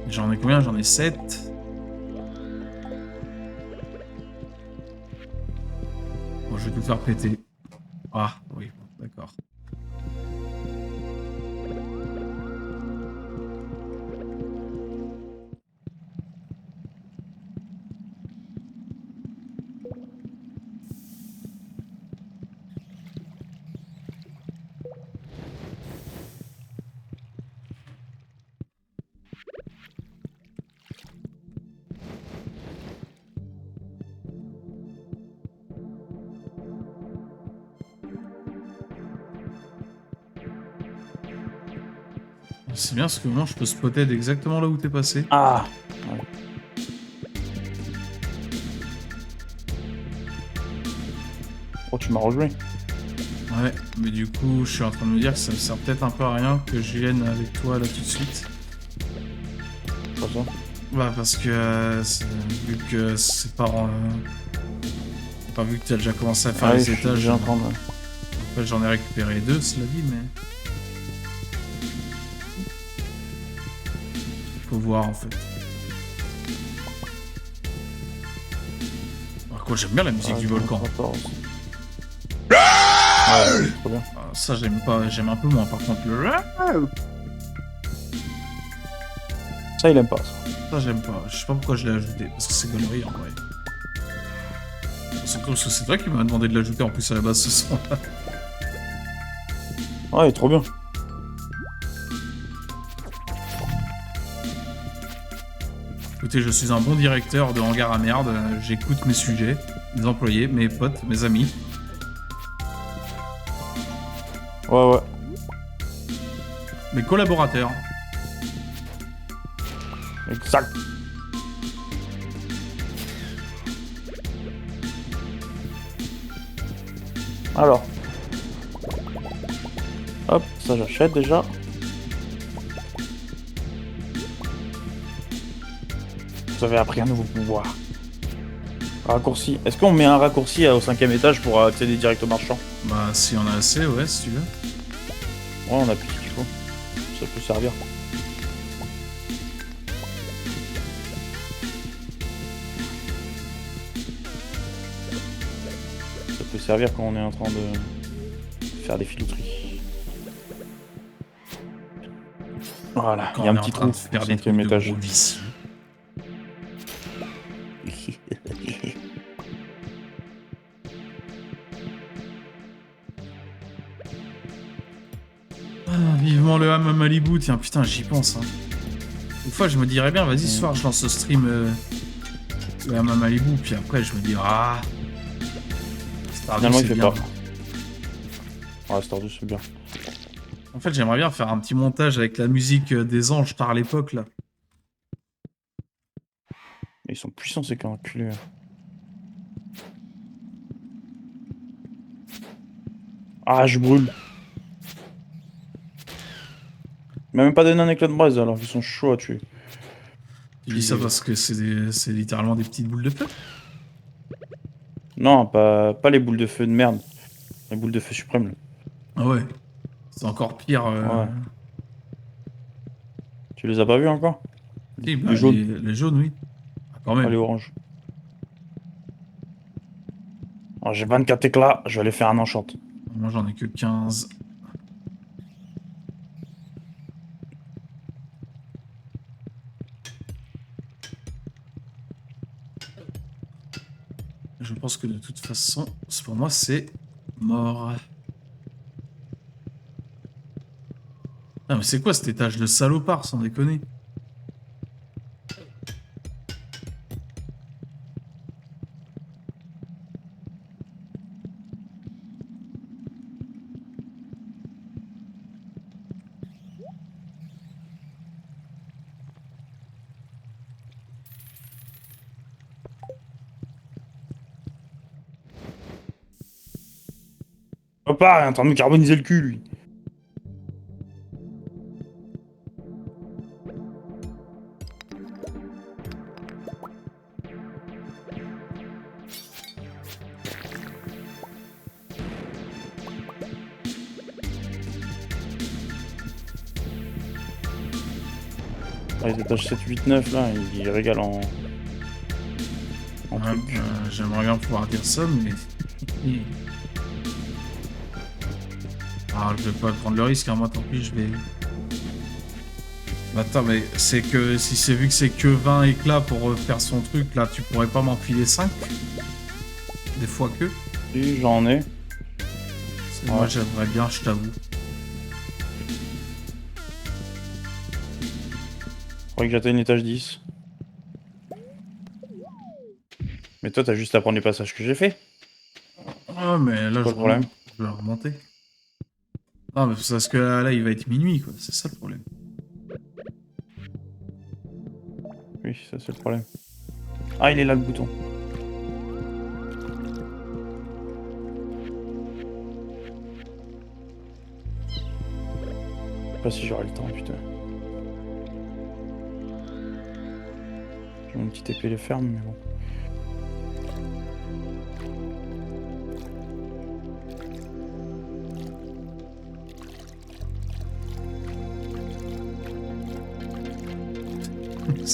J'en ai combien? J'en ai 7. je vais tout faire péter. Ah, oui, bon, d'accord. C'est bien parce que moi je peux spotter exactement là où t'es passé. Ah ouais. Oh, tu m'as rejoué. Ouais, mais du coup, je suis en train de me dire que ça sert peut-être un peu à rien que je vienne avec toi là tout de suite. Pas ça. Bah, parce que vu que c'est pas. Pas vu que tu as déjà commencé à faire Ah oui, les je suis étages. déjà en train de... En fait, j'en ai récupéré 2, cela dit, mais. Faut voir en fait. Par contre, j'aime bien la musique du volcan. Ouais, c'est trop bien. Ça, j'aime pas, j'aime un peu moins. Par contre, le. Ça, il aime pas, ça. Ça, j'aime pas. Je sais pas pourquoi je l'ai ajouté. Parce que c'est gaulerie en vrai. Parce que c'est toi qui m'as demandé de l'ajouter en plus à la base ce son-là. Ouais, il est trop bien. Écoutez, je suis un bon directeur de hangar à merde. J'écoute mes sujets, mes employés, mes potes, mes amis. Ouais, ouais. Mes collaborateurs. Exact. Alors. Hop, ça j'achète déjà. Vous avez appris un nouveau pouvoir. Raccourci. Est-ce qu'on met un raccourci au 5e étage pour accéder direct au marchand? Bah, si on a assez, ouais, si tu veux. Ouais, on a plus ce qu'il faut. Ça peut servir. Ça peut servir quand on est en train de faire des filouteries. Voilà, Quand il y a on un est petit en train trou de faire au des 5e trucs de étage. gros vis. Ah, vivement le ham à Malibu, tiens, putain, j'y pense. Hein. Des fois, je me dirais bien, vas-y, ce soir, je lance ce stream le ham à Malibu, puis après, je me dis, ah. Stardew, Finalement, il c'est fait bien. pas. Ouais, Stardew, c'est bien. En fait, j'aimerais bien faire un petit montage avec la musique des anges tard à l'époque, là. Ils sont puissants, ces enculés. Ah, je brûle. Il m'a même pas donné un éclat de braise alors qu'ils sont chauds à tuer. Tu dis ça parce que c'est littéralement des petites boules de feu. Non, pas les boules de feu de merde. Les boules de feu suprêmes. Là. Ah ouais. C'est encore pire. Ouais. Tu les as pas vus encore? Si, bah, Les jaunes. les jaunes, oui. Ah, quand Pas même. les oranges. Alors, j'ai 24 éclats, je vais aller faire un enchant. Moi, j'en ai que 15. Je pense que de toute façon, pour moi, c'est mort. Ah, mais c'est quoi cet étage de salopard, sans déconner? Papa, il est en train de me carboniser le cul, lui. Ah, les étages 7, 8, 9, là, il régale en Ouais, truc. j'aimerais bien pouvoir dire ça, mais Ah, je vais pas prendre le risque, hein, moi tant pis, je vais... Bah, attends, mais c'est que si c'est vu que c'est que 20 éclats pour faire son truc, là, tu pourrais pas m'enfiler 5 des fois que. Si, j'en ai. Parce que moi, j'aimerais bien, je t'avoue. Faudrait que j'atteigne l'étage 10. Mais toi, t'as juste à prendre les passages que j'ai fait. Ah, mais là, Pas de problème. je vais remonter. Ah, mais c'est parce que là, il va être minuit, quoi. C'est ça le problème. Oui, ça c'est le problème. Ah, il est là le bouton. Je sais pas si j'aurai le temps, putain. J'ai mon petit épée les ferme, mais bon.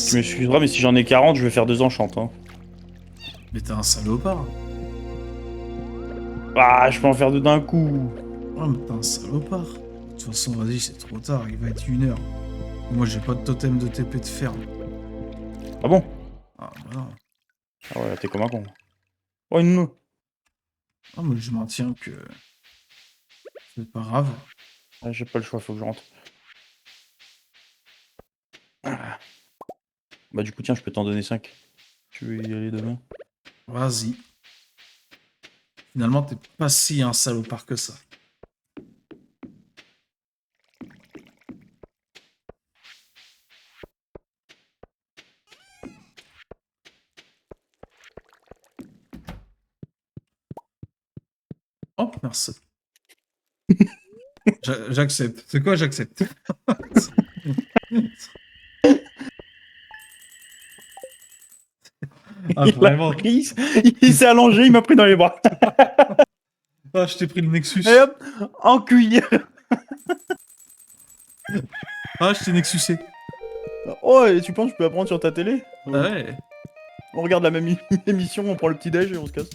Tu m'excuseras, mais si j'en ai 40, je vais faire 2 enchantes. Hein. Mais t'es un salopard. Ah, je peux en faire 2 d'un coup. Oh, mais t'es un salopard. De toute façon, vas-y, c'est trop tard, il va être 1h. Moi, j'ai pas de totem de TP de ferme. Ah bon? Ah, bah non. Ah ouais, t'es comme un con. Oh, une nœud. Ah, mais je maintiens que... C'est pas grave. Ah, j'ai pas le choix, faut que je rentre. Ah. Bah du coup, tiens, je peux t'en donner 5. Tu veux y aller demain? Vas-y. Finalement, t'es pas si un salopard que ça. Oh, merci. J'accepte. C'est quoi, j'accepte? Ah, vraiment. Il s'est allongé, il m'a pris dans les bras. Ah, je t'ai pris le Nexus. Et hop, en cuillère. Ah, je t'ai Nexusé. Oh, et tu penses que je peux apprendre sur ta télé? Ah ouais. On regarde la même émission, on prend le petit déj et on se casse.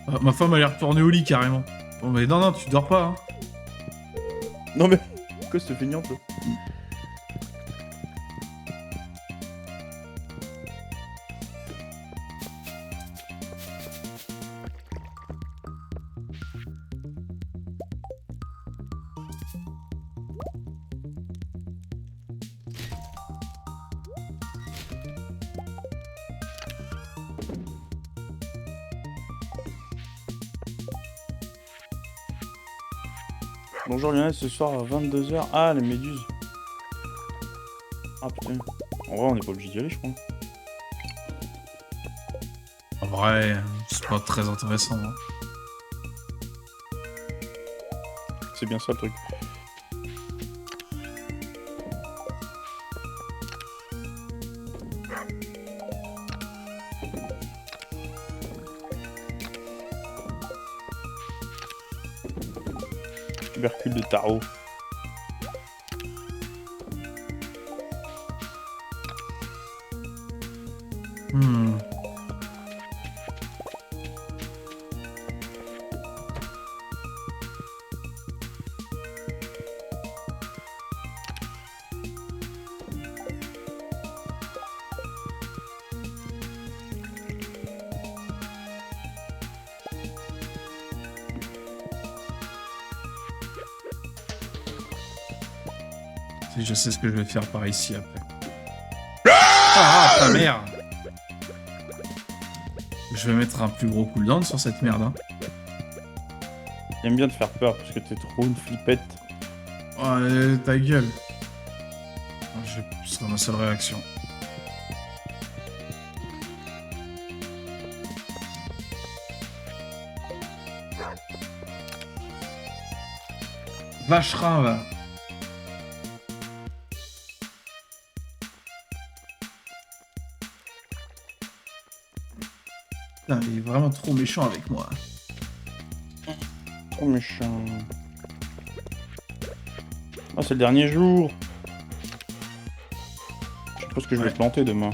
Ah, ma femme, elle est retournée au lit, carrément. Bon, mais non, tu dors pas, hein. Non mais, quoi cette feignante là? Bonjour Lionel, ce soir à 22h. Ah, les méduses. Ah putain. En vrai, on n'est pas obligé d'y aller, je crois. En vrai, c'est pas très intéressant, hein. C'est bien ça le truc. Tubercule de tarot. Hmm. Si, je sais ce que je vais faire par ici après. Ah, ta merde! Je vais mettre un plus gros cooldown sur cette merde, hein. J'aime bien te faire peur parce que t'es trop une flippette. Ouais, ta gueule. Ce sera ma seule réaction. Vacherin, va. Putain, il est vraiment trop méchant avec moi. Trop méchant. Ah, c'est le dernier jour. Je sais pas ce que je vais planter demain.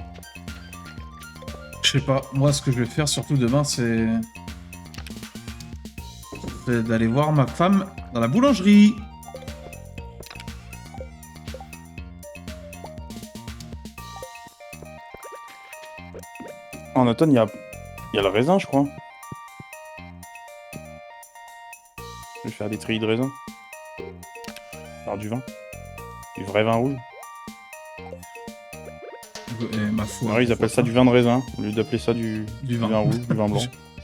Je sais pas, moi ce que je vais faire surtout demain c'est c'est d'aller voir ma femme dans la boulangerie. En automne, il y a le raisin, je crois. Je vais faire des treillis de raisin. Alors du vin. Du vrai vin rouge. Ma foi. Alors, ils appellent ça du vin de raisin, au lieu d'appeler ça du vin rouge, du vin blanc.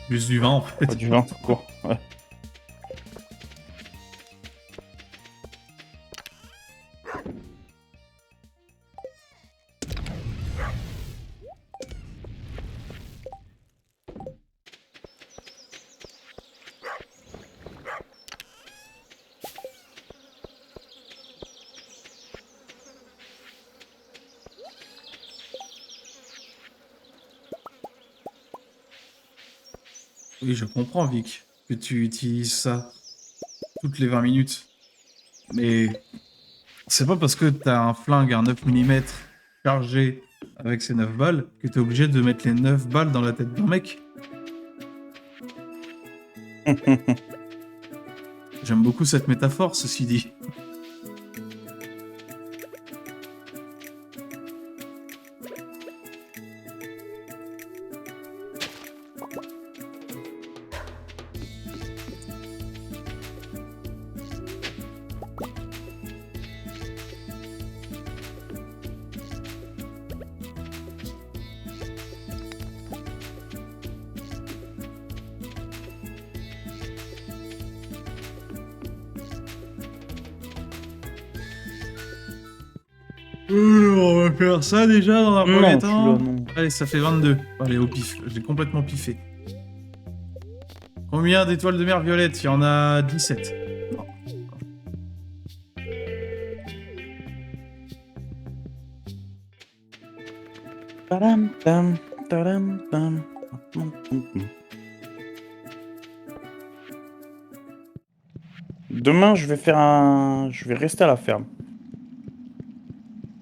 Juste du vin, en fait. Pas du vin, tout court. Ouais. Oui, je comprends, Vic, que tu utilises ça toutes les 20 minutes. Mais c'est pas parce que t'as un flingue, un 9 mm chargé avec ses 9 balles que t'es obligé de mettre les 9 balles dans la tête d'un mec. J'aime beaucoup cette métaphore, ceci dit. On va faire ça déjà dans un premier temps. celui-là, non. Allez, ça fait 22. Allez, au pif. J'ai complètement piffé. Combien d'étoiles de mer violettes? Il y en a 17. Non. Tadam, tam, tadam, tam. Demain, je vais rester à la ferme.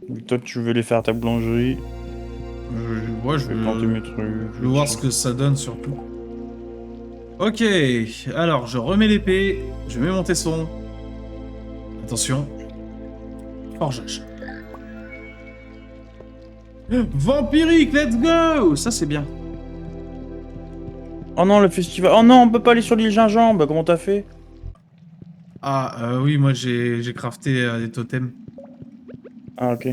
Vu que toi, tu veux aller faire ta boulangerie. Ouais, Je vais planter mes trucs. Je veux voir ce que ça donne surtout. Ok, alors je remets l'épée, je mets mon tesson. Attention. Forgeage. Vampirique, let's go! Ça c'est bien. Oh non, le festival. Oh non, on peut pas aller sur l'île Gingembre. Comment t'as fait? Ah, oui, moi j'ai crafté des totems. Ah, ok.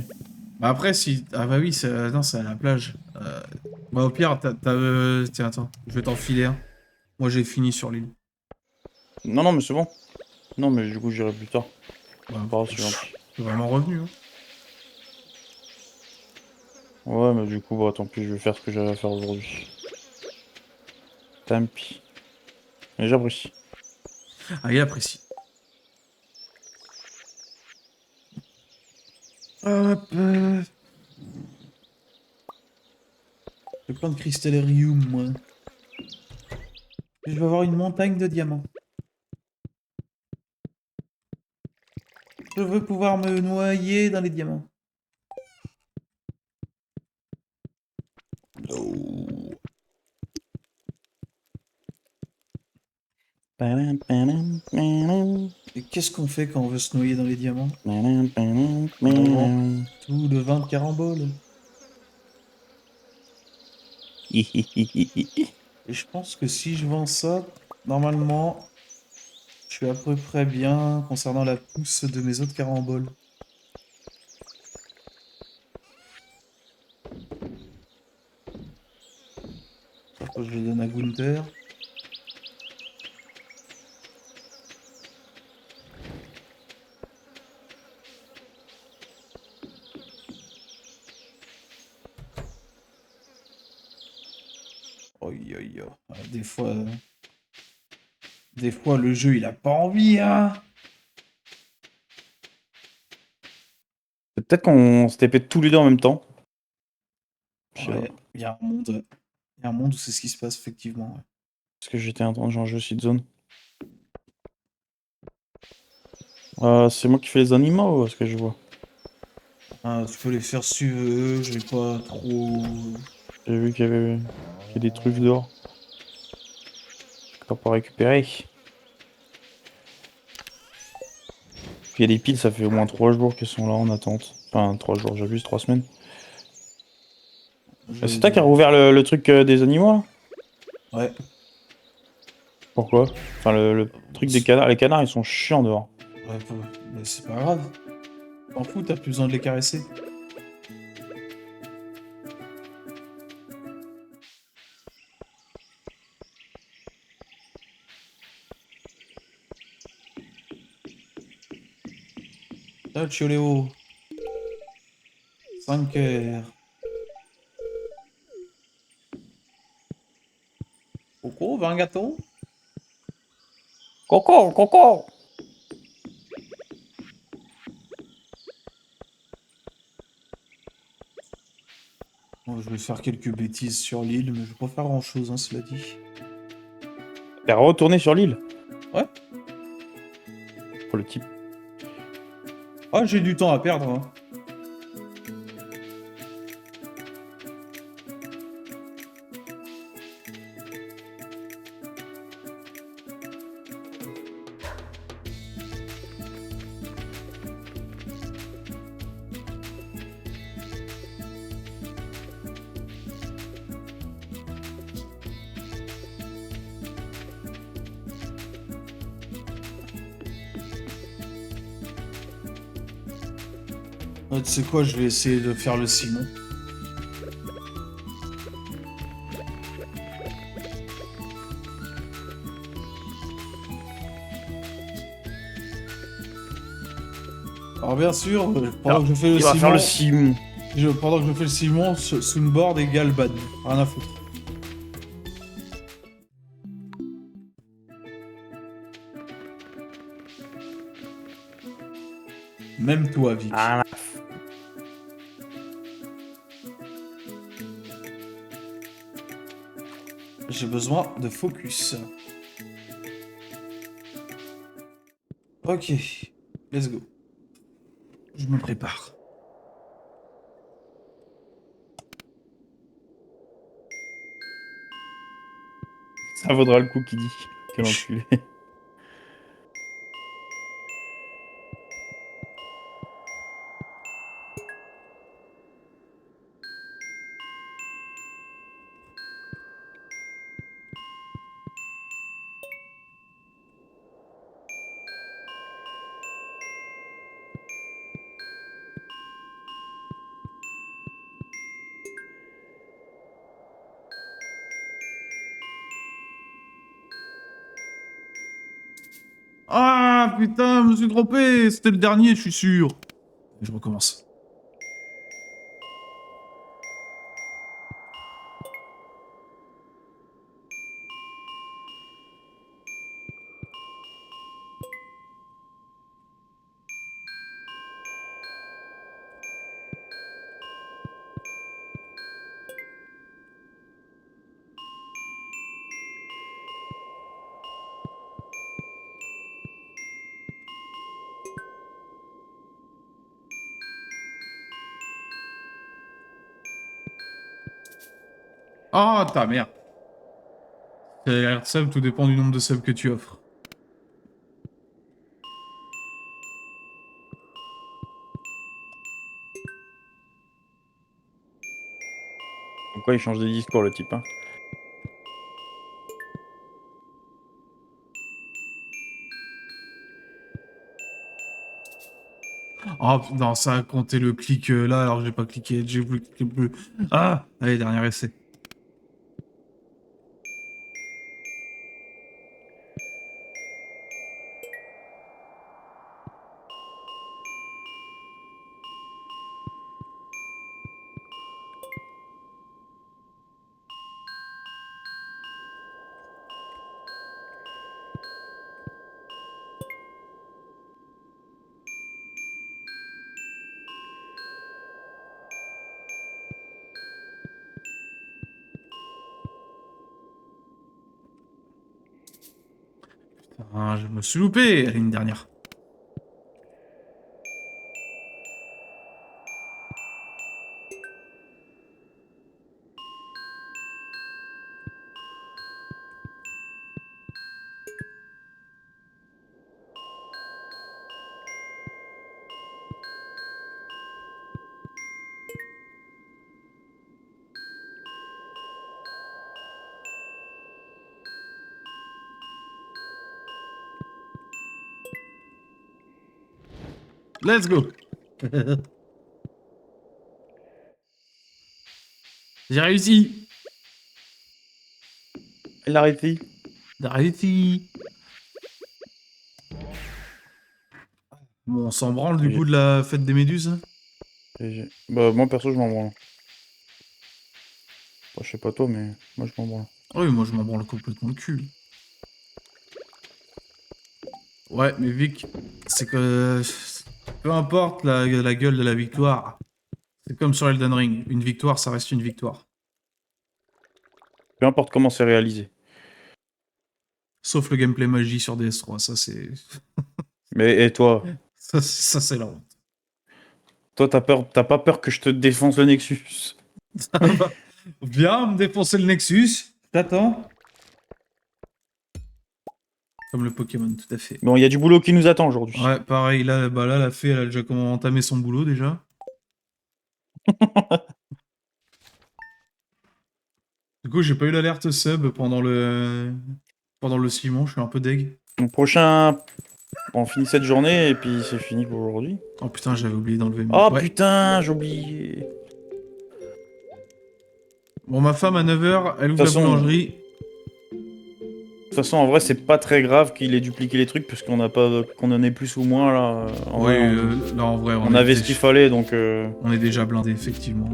Bah après, si... Ah bah oui, non, c'est à la plage. Bah au pire, tiens, attends, je vais t'en filer un. Moi j'ai fini sur l'île. Non, non, mais c'est bon. Non, mais du coup, j'irai plus tard. Bah, C'est pas grave, c'est je gentil. suis vraiment revenu. Hein. Ouais, mais du coup, bah tant pis, je vais faire ce que j'avais à faire aujourd'hui. Tant pis. Mais j'apprécie. Ah, il apprécie. Hop. J'ai plein de cristallarium, moi. Je vais avoir une montagne de diamants. Je veux pouvoir me noyer dans les diamants. Oh. Et qu'est-ce qu'on fait quand on veut se noyer dans les diamants? Tout le vin de carambole. Et je pense que si je vends ça, normalement, je suis à peu près bien concernant la pousse de mes autres caramboles. Je le donne à Gunther. Oi, oi, oi. Des fois, le jeu, il a pas envie, hein. Peut-être qu'on se TP tous les deux en même temps. Je sais Ouais, pas. il y a un monde où c'est ce qui se passe, effectivement. Ouais. Parce que j'étais en train de jouer un jeu Seed Zone. C'est moi qui fais les animaux ou est-ce que je vois? Ah, tu peux les faire si tu veux, j'ai pas trop... J'ai vu qu'il y a des trucs dehors. Qu'on peut récupérer. Il y a des piles, ça fait au moins 3 jours qu'elles sont là en attente. Enfin, 3 jours, j'abuse, 3 semaines. C'est toi qui as rouvert le truc des animaux là? Ouais. Pourquoi? Enfin, le truc des canards. Les canards, ils sont chiants dehors. Ouais, mais c'est pas grave. T'en fous, t'as plus besoin de les caresser. Ciao, Léo. 5 heures. Coco, veut un gâteau? Coco, coco! Bon, je vais faire quelques bêtises sur l'île, mais je vais pas faire grand chose, hein, cela dit. T'es retourné sur l'île? Ouais. Pour le type. Ah, j'ai du temps à perdre, hein. Tu sais quoi, je vais essayer de faire le Simon. Alors bien sûr, pendant que je fais le Il va Simon, faire le Simon. pendant que je fais le Simon, Soundboard égale ban. Rien à foutre. Même toi, Vic. Ah, J'ai besoin de focus. Ok, let's go. Je me prépare. ça vaudra le coup qu'il dit. Quel enculé. Ah putain, je me suis trompé. C'était le dernier, je suis sûr. Je recommence. Ah, ta merde. T'as l'air de sub, tout dépend du nombre de subs que tu offres. Pourquoi il change de discours, le type, hein? Ah, non, ça a compté le clic là, alors que j'ai pas cliqué. J'ai voulu cliquer bleu. Ah, allez, dernier essai. Putain, je me suis loupé la ligne dernière. Let's go. J'ai réussi. Il a réussi. J'ai réussi. Bon, on s'en branle du J'ai- coup de la fête des méduses. Bah, moi, perso, je m'en branle. Bah, je sais pas toi, mais moi, je m'en branle. Ah oui, moi je m'en branle complètement le cul. Ouais, mais Vic, c'est que peu importe la gueule de la victoire, c'est comme sur Elden Ring. Une victoire, ça reste une victoire. Peu importe comment c'est réalisé. Sauf le gameplay magie sur DS3, ça c'est. Mais et toi? Ça c'est la honte. Toi, t'as pas peur que je te défonce le Nexus? Viens me défoncer le Nexus, t'attends. Comme le Pokémon, tout à fait. Bon, il y a du boulot qui nous attend aujourd'hui. Ouais, pareil, là, bah là, la fée, elle a déjà entamé son boulot déjà. Du coup, j'ai pas eu l'alerte sub pendant le ciment, je suis un peu deg. Mon prochain... On finit cette journée et puis c'est fini pour aujourd'hui. Oh putain, j'avais oublié d'enlever mes... Oh Ouais. putain, j'ai oublié. Bon, ma femme à 9h, elle ouvre la façon- boulangerie. De toute façon, en vrai, c'est pas très grave qu'il ait dupliqué les trucs parce qu'on a pas, qu'on en ait plus ou moins là. En Oui, vrai, là en vrai, on avait ce qu'il fallait donc. On est déjà blindé, effectivement.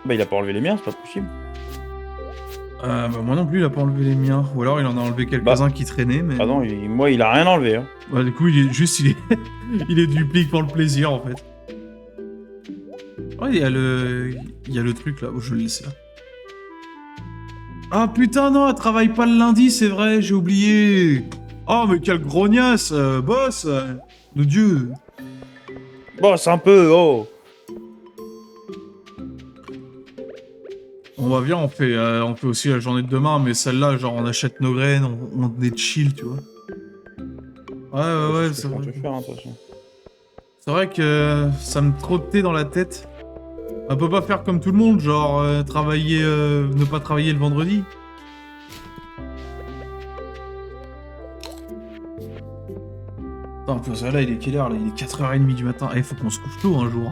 Bah, il a pas enlevé les miens, c'est pas possible. Bah, moi non plus, il a pas enlevé les miens. Ou alors il en a enlevé quelques-uns qui traînaient, mais... Ah non, moi, il a rien enlevé. Hein. Bah, du coup, il est... il est duplique pour le plaisir, en fait. Ouais, il y a le truc, là. Oh, je vais le laisser là. Ah, putain, non, elle travaille pas le lundi, c'est vrai, j'ai oublié. Oh, mais quelle grognasse, boss de Dieu. Bon, c'est un peu. Oh. On va bien, on fait aussi la journée de demain, mais celle-là, genre, on achète nos graines, on est chill, tu vois. Ouais, c'est vrai. Faire, hein, de toute façon. C'est vrai que ça me trottait dans la tête. On peut pas faire comme tout le monde, genre ne pas travailler le vendredi. Attends, puis ça, là, il est quelle heure là? Il est 4h30 du matin. Eh, faut qu'on se couche tôt un jour.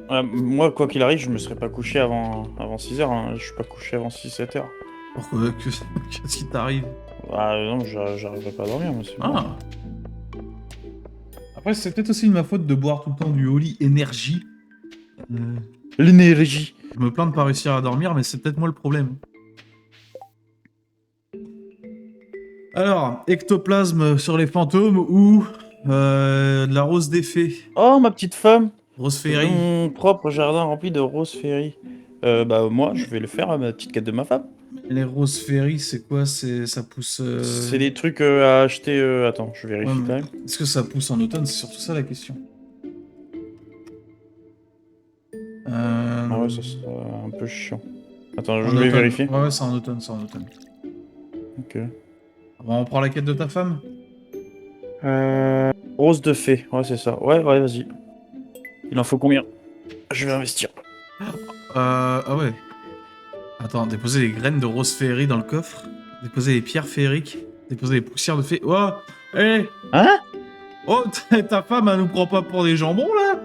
Hein. Moi, quoi qu'il arrive, je me serais pas couché avant 6h. Hein. Je suis pas couché avant 6-7 heures. Pourquoi? Qu'est-ce qui t'arrive? Ah non, j'arriverai pas à dormir, moi, c'est bon. Ah. Après, c'est peut-être aussi de ma faute de boire tout le temps du Holy Energy. L'énergie. Je me plains de pas réussir à dormir, mais c'est peut-être moi le problème. Alors, ectoplasme sur les fantômes ou de la rose des fées. Oh, ma petite femme. Rose féerie. Mon propre jardin rempli de roses féeries. Bah, moi, je vais le faire à ma petite quête de ma femme. Les roses féeries, c'est quoi? Ça pousse... C'est des trucs à acheter... Attends, je vérifie Ouais, quand même. Est-ce que ça pousse en automne? C'est surtout ça la question. Ah ouais, ça c'est un peu chiant. Attends, En je vais automne. vérifier. Ouais, c'est en automne, Ok. Bon, on prend la quête de ta femme? Rose de fée, ouais, c'est ça. Ouais, vas-y. Il en faut combien? Je vais investir. Ah ouais. Attends, déposer les graines de rose féerie dans le coffre. Déposer les pierres féeriques. Déposer les poussières de fée. Oh! Hé! Hein? Oh, ta femme, elle nous prend pas pour des jambons, là?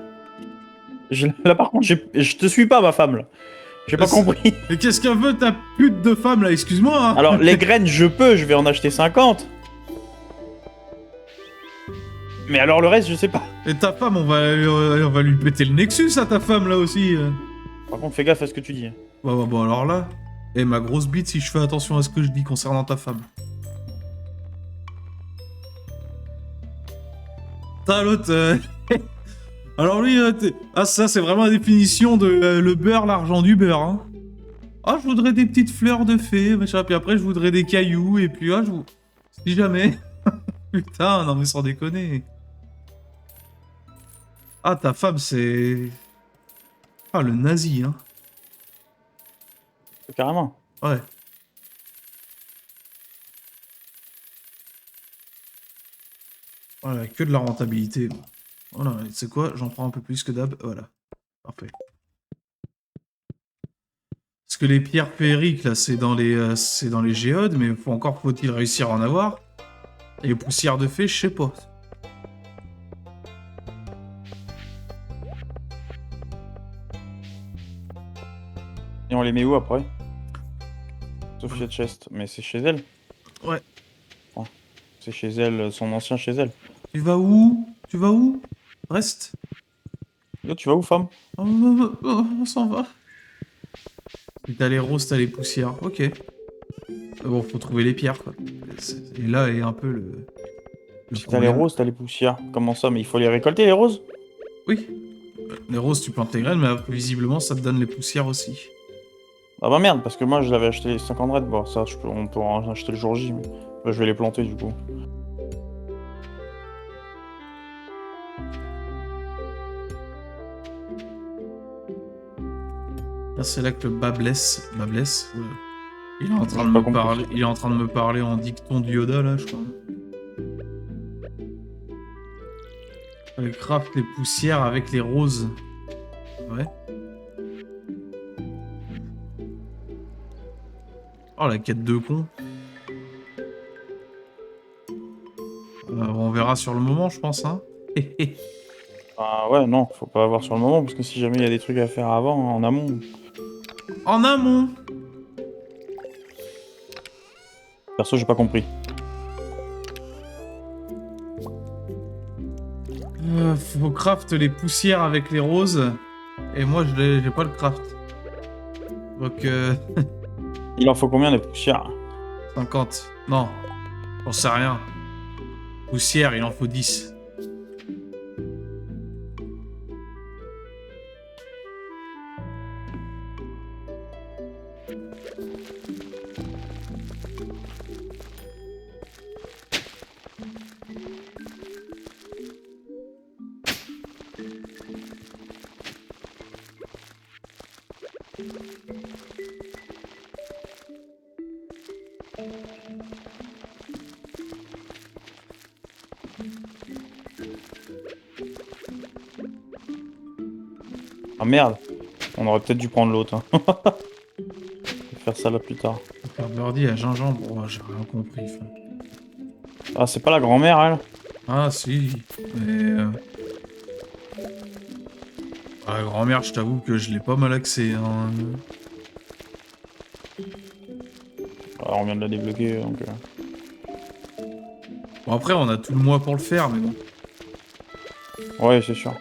Là, par contre, je te suis pas, ma femme, là. J'ai pas compris. Mais qu'est-ce qu'elle veut, ta pute de femme, là? Excuse-moi, hein. Alors, les graines, je vais en acheter 50. Mais alors, le reste, je sais pas. Et ta femme, on va lui péter le Nexus à ta femme, là, aussi. Par contre, fais gaffe à ce que tu dis. Bah, alors là... Et ma grosse bite si je fais attention à ce que je dis concernant ta femme. T'as l'autre... Alors lui, ah ça c'est vraiment la définition de le beurre, l'argent du beurre. Hein. Ah je voudrais des petites fleurs de fée, machin, puis après je voudrais des cailloux, et puis ah si jamais... Putain, non mais sans déconner. Ah ta femme c'est... Ah le nazi, hein. Carrément. Ouais. Voilà, que de la rentabilité. Voilà, tu sais quoi, j'en prends un peu plus que d'hab. Voilà, parfait. Parce que les pierres féeriques, là, c'est dans les géodes, mais faut-il réussir à en avoir. Et poussière de fée, je sais pas. Et on les met où après? Sauf chez Chest. Mais c'est chez elle. Ouais. Oh. C'est chez elle, son ancien chez elle. Tu vas où? Tu vas où? Reste. Yo, tu vas où, femme? On s'en va. T'as les roses, t'as les poussières. Ok. Bon, faut trouver les pierres, quoi. Et là est un peu le Si t'as les problème. roses, t'as les poussières. Comment ça? Mais il faut les récolter, les roses? Oui. Les roses, tu plantes les graines, mais visiblement, ça te donne les poussières aussi. Ah bah merde, parce que moi, je l'avais acheté les 50 raids. Bon, ça, on peut en acheter le jour J. Mais... bah, je vais les planter, du coup. Là, c'est là que le bas blesse. Bas blesse. Il est en train J'ai de pas me compris. parler. Il est en train de me parler en dicton de Yoda, là, je crois. Elle craft les poussières avec les roses. Ouais. Oh, la quête de con. On verra sur le moment, je pense, hein. Ah ouais, non, faut pas avoir sur le moment, parce que si jamais il y a des trucs à faire avant, en amont... En amont. Perso, j'ai pas compris. Faut craft les poussières avec les roses. Et moi, j'ai pas le craft. Donc, Il en faut combien, des poussières? 50. Non, j'en sais rien. Poussière, il en faut 10. Ah merde, on aurait peut-être dû prendre l'autre. Hein. Je vais faire ça là plus tard. Faire birdie à gingembre, oh, j'ai rien compris. Frère. Ah, c'est pas la grand-mère, elle? Ah si, mais... Ah, la grand-mère, je t'avoue que je l'ai pas mal axé. Hein. Ah, on vient de la débloquer, donc... Bon, après, on a tout le mois pour le faire, mais bon. Ouais, c'est sûr.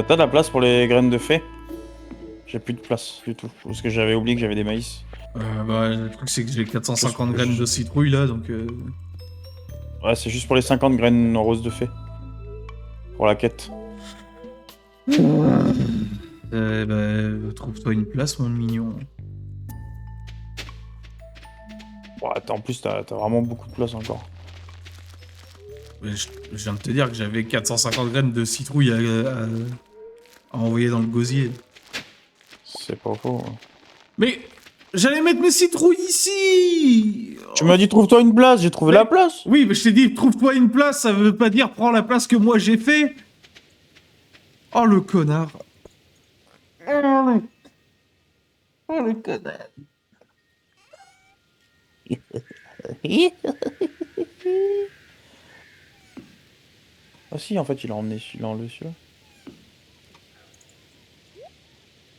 T'as de la place pour les graines de fée? J'ai plus de place du tout, parce que j'avais oublié que j'avais des maïs. Bah, le truc, c'est que j'ai 450 graines de citrouille, là, donc... Ouais, c'est juste pour les 50 graines roses de fée. Pour la quête. Bah, trouve-toi une place, mon mignon. Bon, attends, en plus, t'as vraiment beaucoup de place encore. Je viens de te dire que j'avais 450 graines de citrouille à envoyer dans le gosier. C'est pas faux. Ouais. Mais j'allais mettre mes citrouilles ici. Tu m'as dit trouve-toi une place, j'ai trouvé Mais- la place. Oui, mais je t'ai dit trouve-toi une place, ça veut pas dire prends la place que moi j'ai fait. Oh le connard. Oh le connard. Ah si, en fait, il a enlevé celui-là.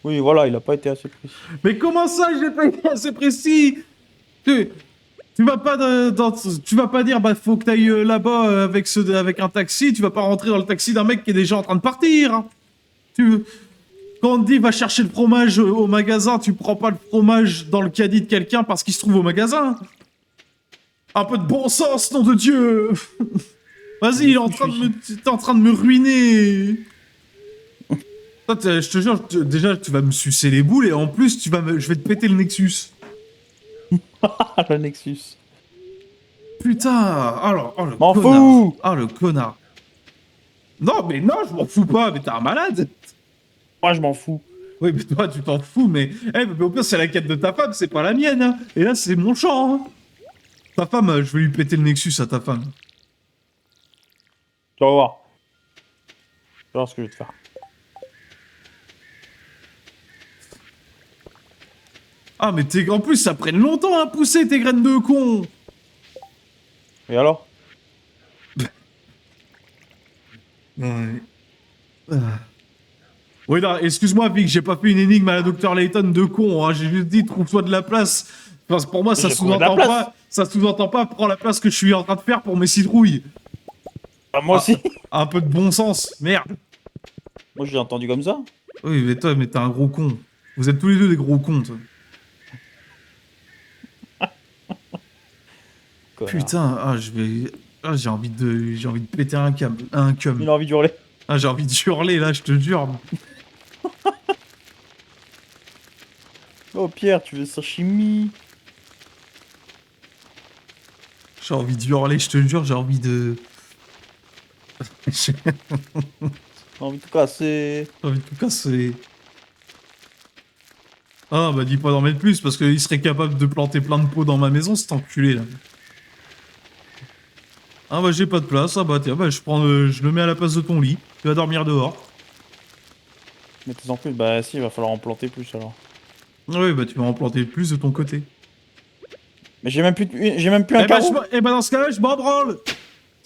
Oui, voilà, il a pas été assez précis. Mais comment ça, j'ai pas été assez précis? Tu vas pas tu vas pas dire bah faut que t'ailles là-bas avec un taxi, tu vas pas rentrer dans le taxi d'un mec qui est déjà en train de partir. Quand on te dit va chercher le fromage au magasin, tu prends pas le fromage dans le caddie de quelqu'un parce qu'il se trouve au magasin. Un peu de bon sens, nom de Dieu. Vas-y, t'es en train de me ruiner. Toi, je te jure, déjà tu vas me sucer les boules et en plus je vais te péter le Nexus. Ah, le Nexus. Putain, oh le M'en connard. fous. Ah le connard. Non, je m'en fous pas, mais t'es un malade. Moi, je m'en fous. Oui, mais toi, tu t'en fous, mais au pire, c'est la quête de ta femme, c'est pas la mienne, hein. Et là, c'est mon champ, hein. Ta femme, je vais lui péter le Nexus à ta femme. Tu vas voir. Tu vas voir ce que je vais te faire. Ah, mais en plus, ça prenne longtemps à pousser, tes graines de con. Et alors? Ouais. Ah. Oui, là, excuse-moi, Vic, j'ai pas fait une énigme à la Dr. Layton de con, hein. J'ai juste dit, trouve-toi de la place. Enfin, pour moi, ça J'ai trouvé de la sous-entend place. pas, prends la place que je suis en train de faire pour mes citrouilles. Bah, moi aussi. Un peu de bon sens, merde. Moi, j'ai entendu comme ça. Oui, mais toi, mais t'es un gros con. Vous êtes tous les deux des gros cons, toi. Connard. Putain, j'ai envie de péter un câble, un cum. Il a envie d'hurler. Ah, j'ai envie de hurler, là, je te jure. Oh, Pierre, tu veux sashimi? J'ai envie de hurler, je te jure, j'ai envie de... j'ai J'ai envie de tout casser. envie de tout casser. Ah, bah dis pas d'en mettre plus, parce qu'il serait capable de planter plein de pots dans ma maison, cet enculé, là. Ah bah j'ai pas de place, ah bah tiens, bah je le mets à la place de ton lit. Tu vas dormir dehors. Mais plus en plus, bah si, il va falloir en planter plus alors. Oui, bah tu vas en planter plus de ton côté. Mais j'ai même plus un carreau. Eh bah dans ce cas-là, je m'en branle.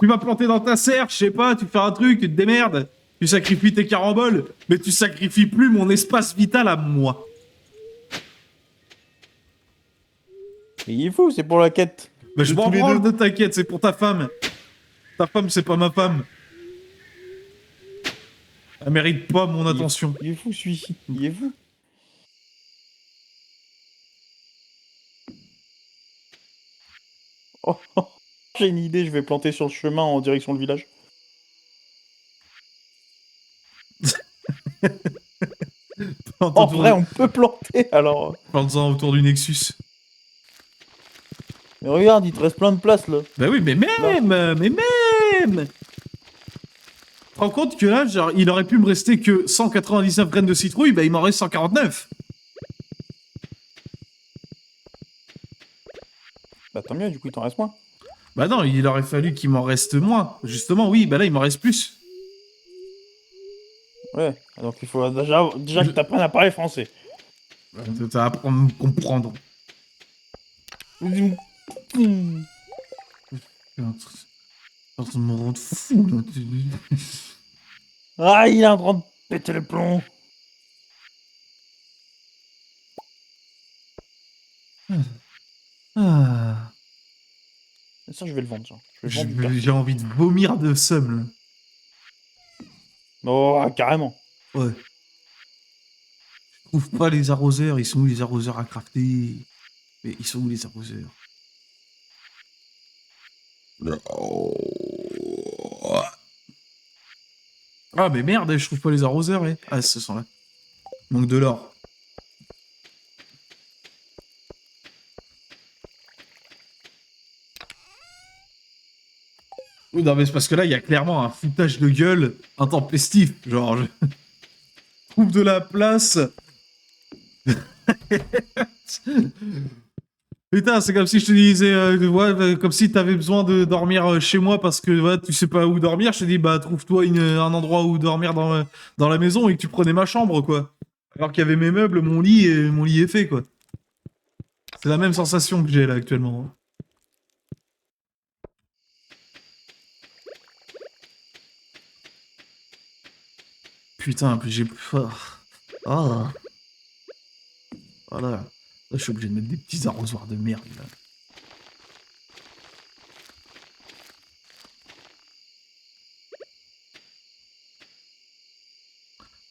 Tu vas planter dans ta serre, je sais pas, tu fais un truc, tu te démerdes. Tu sacrifies tes caramboles, mais tu sacrifies plus mon espace vital à moi. Mais il est fou, c'est pour la quête. Mais je De m'en tous les branle deux. de ta quête, c'est pour ta femme. Ta femme, c'est pas ma femme. Elle mérite pas mon attention. Il est fou celui-ci. Il est fou. Oh, oh. J'ai une idée, je vais planter sur le chemin en direction du village. En vrai, on peut planter alors. Plante-en autour du Nexus. Mais regarde, il te reste plein de place là. Bah oui, mais même. Tu te rends compte que là, genre, il aurait pu me rester que 199 graines de citrouille, bah il m'en reste 149. Bah tant mieux, du coup il t'en reste moins. Bah non, il aurait fallu qu'il m'en reste moins. Justement, oui, bah là, il m'en reste plus. Ouais, donc il faut déjà que t'apprennes à parler français. T'as à apprendre à me comprendre. Hmm. T'es en train de me rendre fou, là. Ah, il est en train de péter le plomb. Ah. Ça, je vais le vendre, tiens. Je vais le vendre du J'ai envie de vomir de seum, là. Oh, carrément. Ouais. Je trouve pas les arroseurs. Ils sont où les arroseurs à crafter? Mais ils sont où les arroseurs? Ah, mais merde, je trouve pas les arroseurs, eh. Ah, ce sont là. Manque de l'or. Oui, non, mais c'est parce que là, il y a clairement un foutage de gueule intempestif. Genre, je trouve de la place. Putain, c'est comme si je te disais, ouais, comme si t'avais besoin de dormir chez moi parce que ouais, tu sais pas où dormir. Je te dis, bah, trouve-toi un endroit où dormir dans la maison et que tu prenais ma chambre, quoi. Alors qu'il y avait mes meubles, mon lit, et mon lit est fait, quoi. C'est la même sensation que j'ai là actuellement. Putain, puis j'ai peur. Ah. Voilà. Là, je suis obligé de mettre des petits arrosoirs de merde, là.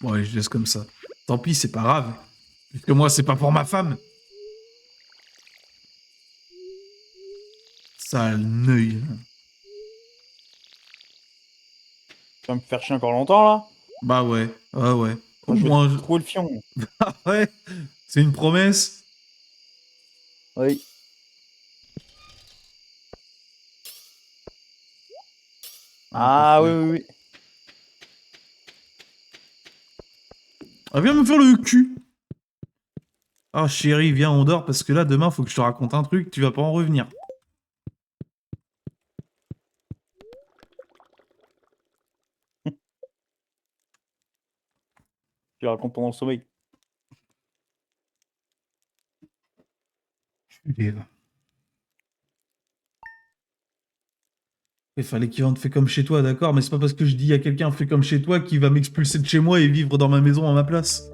Bon, allez, je laisse comme ça. Tant pis, c'est pas grave. Puisque moi, c'est pas pour ma femme. Sale neuil. Tu vas me faire chier encore longtemps, là? Bah ouais, ouais, ouais. Au Moi, je vais moins, trouver le fion. ouais, c'est une promesse. Oui. Ah, Ah, oui, parfait. oui, oui. Ah, viens me faire le cul. Ah, chérie, viens, on dort, parce que là, demain, faut que je te raconte un truc, tu vas pas en revenir. Tu le racontes pendant le sommeil. Il fallait qu'il rentre fait comme chez toi, d'accord, mais c'est pas parce que je dis à quelqu'un fais comme chez toi qu'il va m'expulser de chez moi et vivre dans ma maison à ma place.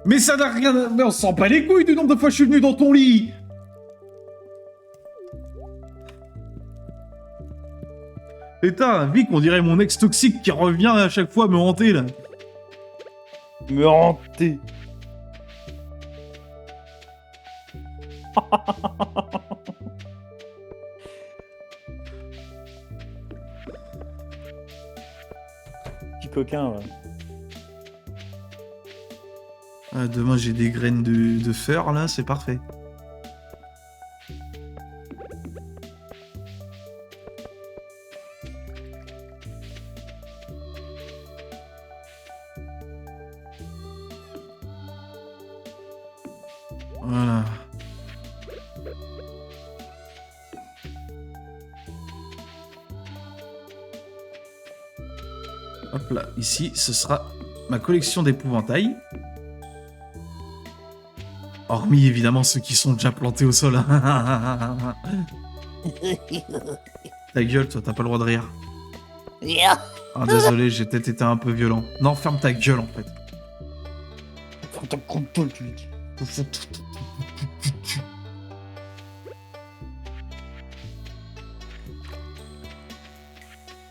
Mais ça n'a rien à... Mais on s'en bat les couilles du nombre de fois que je suis venu dans ton lit. Et t'as, Vic, on dirait mon ex toxique qui revient à chaque fois me hanter, là. Me hanter. Petit coquin, ouais. Ah, demain, j'ai des graines de fer, là, c'est parfait. Voilà. Hop là, ici, ce sera ma collection d'épouvantails. Hormis, évidemment, ceux qui sont déjà plantés au sol. Ta gueule, toi, t'as pas le droit de rire. Ah, désolé, j'ai peut-être été un peu violent. Non, ferme ta gueule, en fait. Faut t'en contrôle, tu lui dis.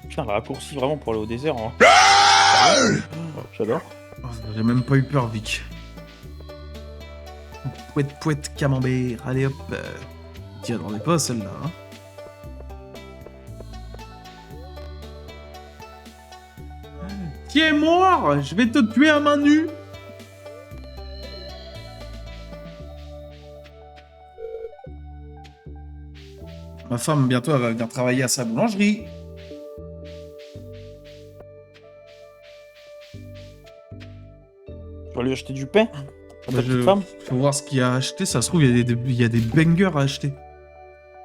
Putain, le raccourci vraiment pour aller au désert. Hein. J'adore. Oh, j'ai même pas eu peur, Vic. Pouette, pouette, camembert. Allez hop. Tiens, n'en est pas celle-là. Hein. Tiens, mort. Je vais te tuer à main nue. Ma femme, bientôt, elle va venir travailler à sa boulangerie. Tu vas lui acheter du pain à ta Bah, petite femme. Faut voir ce qu'il y a à acheter. Ça se trouve, il y a des bangers à acheter.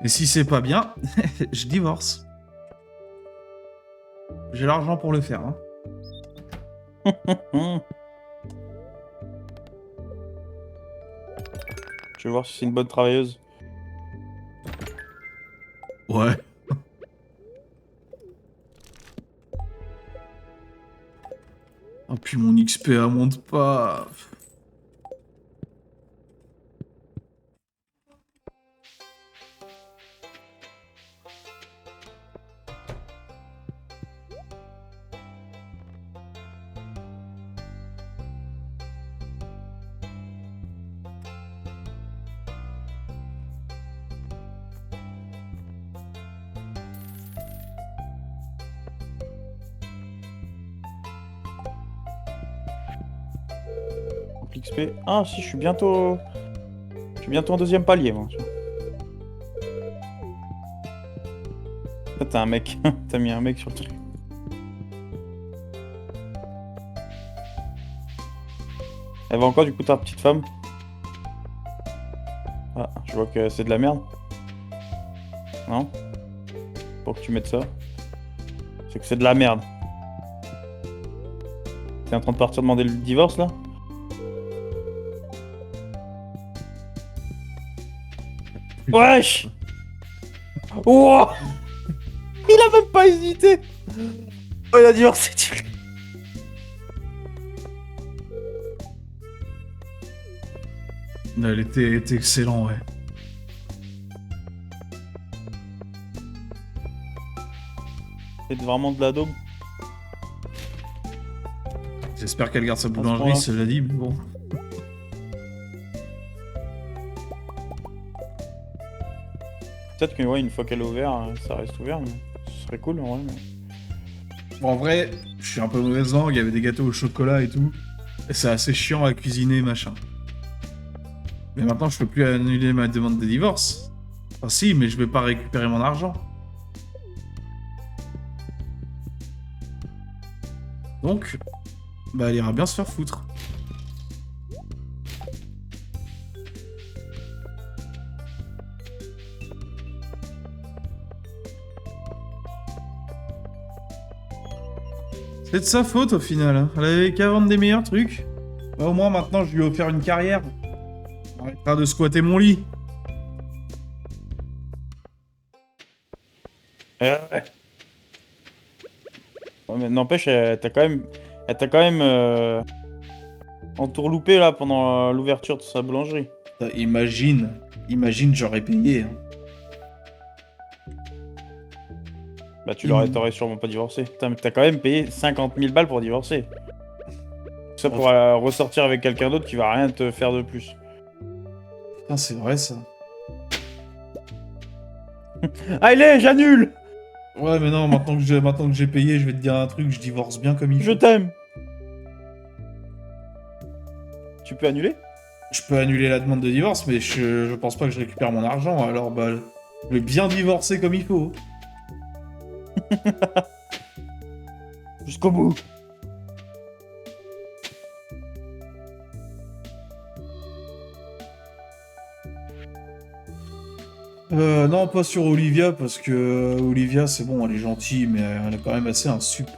Et si c'est pas bien, je divorce. J'ai l'argent pour le faire. Hein. Je vais voir si c'est une bonne travailleuse. Ouais. Oh, puis mon XP monte pas. XP. Ah si, je suis bientôt en deuxième palier, moi. Là, t'as un mec. T'as mis un mec sur le truc. Elle va encore du coup ta petite femme. Ah, je vois que c'est de la merde. Non? Pour que tu mettes ça. C'est que c'est de la merde. T'es en train de partir demander le divorce là? Wesh! Wow! Il a même pas hésité! Oh, il a divorcé, tu... Elle était excellent, ouais. C'est vraiment de la daube. J'espère qu'elle garde sa point-là. boulangerie, cela dit, mais bon. Peut-être que ouais, une fois qu'elle est ouverte, ça reste ouvert, mais ce serait cool en vrai. Mais... Bon, en vrai, je suis un peu mauvaise langue, il y avait des gâteaux au chocolat et tout. Et c'est assez chiant à cuisiner, machin. Mais maintenant, je peux plus annuler ma demande de divorce. Ah si, mais je vais pas récupérer mon argent. Donc, bah elle ira bien se faire foutre. C'est de sa faute au final, hein. Elle avait qu'à vendre des meilleurs trucs. Bah, au moins maintenant je lui ai offert une carrière. On arrêtera de squatter mon lit. Ouais. Ouais, mais n'empêche, elle t'a quand même entourloupé là pendant l'ouverture de sa boulangerie. Imagine j'aurais payé, hein. Bah t'aurais sûrement pas divorcé. T'as quand même payé 50 000 balles pour divorcer. Tout ça pour ressortir avec quelqu'un d'autre qui va rien te faire de plus. Putain, c'est vrai ça. Allez, j'annule. Ouais, mais non, maintenant que j'ai payé, je vais te dire un truc, je divorce bien comme il Je faut. t'aime. Tu peux annuler? Je peux annuler la demande de divorce, mais je pense pas que je récupère mon argent, alors bah, je vais bien divorcer comme il faut. Jusqu'au bout. Non, pas sur Olivia, parce que Olivia, c'est bon, elle est gentille, mais elle est quand même assez insup.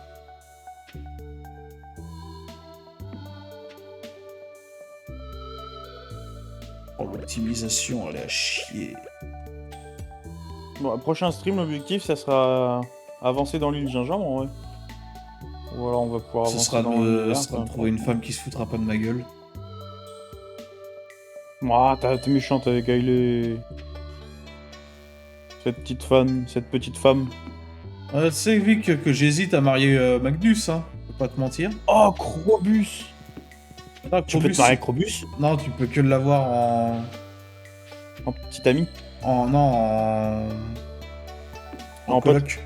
Oh, l'optimisation, elle est à chier. Bon, prochain stream, l'objectif, ça sera avancer dans l'île Gingembre, en vrai. Ou alors on va pouvoir Ce avancer sera dans de, l'univers. ce sera de trouver une femme qui se foutra pas de ma gueule. Ah, t'es méchante avec Hailey. Cette petite femme. Tu sais, Vic, que j'hésite à marier Magnus, hein. Je peux pas te mentir. Oh, Krobus. Non, Tu peux te Krobus, marier avec Krobus? non, tu peux que l'avoir En petit ami? en En pote. coloc.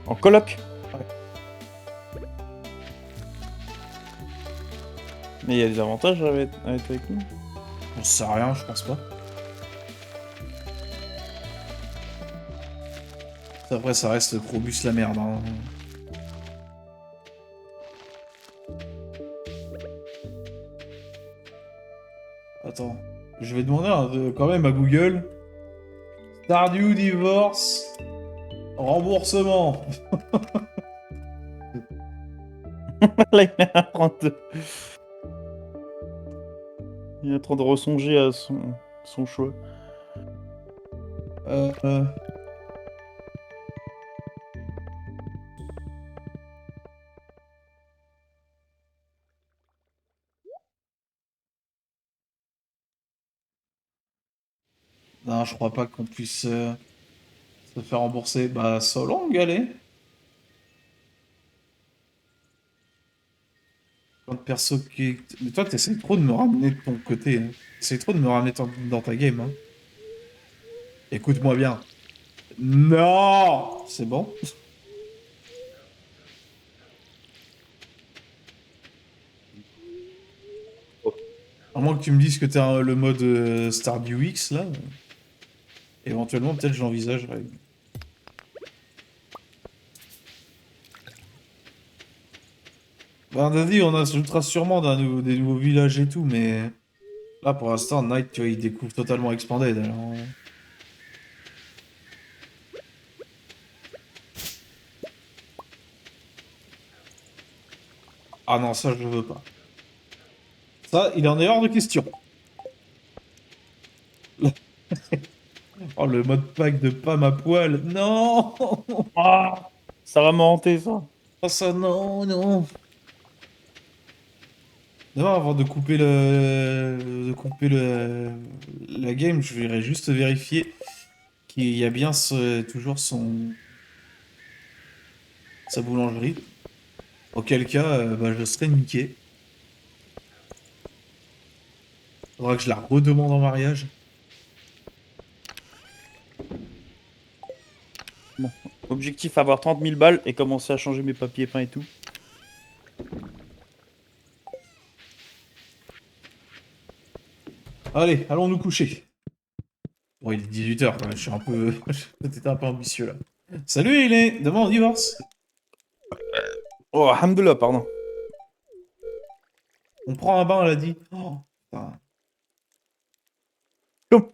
En coloc? Ouais. Mais il y a des avantages à être avec nous. J'en sais rien, je pense pas. Après, ça reste Krobus la merde, hein. Attends, je vais demander quand même à Google. Stardew divorce, remboursement. Là, il est en train de... Il est en train de ressonger à son choix. Euh, euh. Non, je crois pas qu'on puisse se faire rembourser. Bah, so long, allez. Plein de perso qui... Mais toi, t'essayes trop de me ramener de ton côté, hein. T'essayes trop de me ramener dans ta game, hein. Écoute-moi bien. Non! C'est bon? À moins que tu me dises que t'as le mode Stardew X, là. Éventuellement, peut-être j'envisagerais. Bah, on a dit, on ajoutera sûrement des nouveaux villages et tout, mais... Là, pour l'instant, Knight, tu vois, il découvre totalement Expanded, alors... Ah non, ça, je veux pas. Ça, il en est hors de question. Oh, le mode pack de Pam à poil. Non! Ah, ça va me hanter, ça. Oh, ça, non, non. D'abord, avant de couper la game, je voudrais juste vérifier qu'il y a bien toujours sa boulangerie. Auquel cas, bah, je serais niqué. Faudra que je la redemande en mariage. Bon. Objectif, avoir 30 000 balles et commencer à changer mes papiers peints et tout. Allez, allons nous coucher. Bon, il est 18h, je suis un peu... Peut-être un peu ambitieux, là. Salut, il est... Demain, on divorce. Oh, alhamdoulilah, pardon. On prend un bain, elle a dit. Oh, putain. Comme-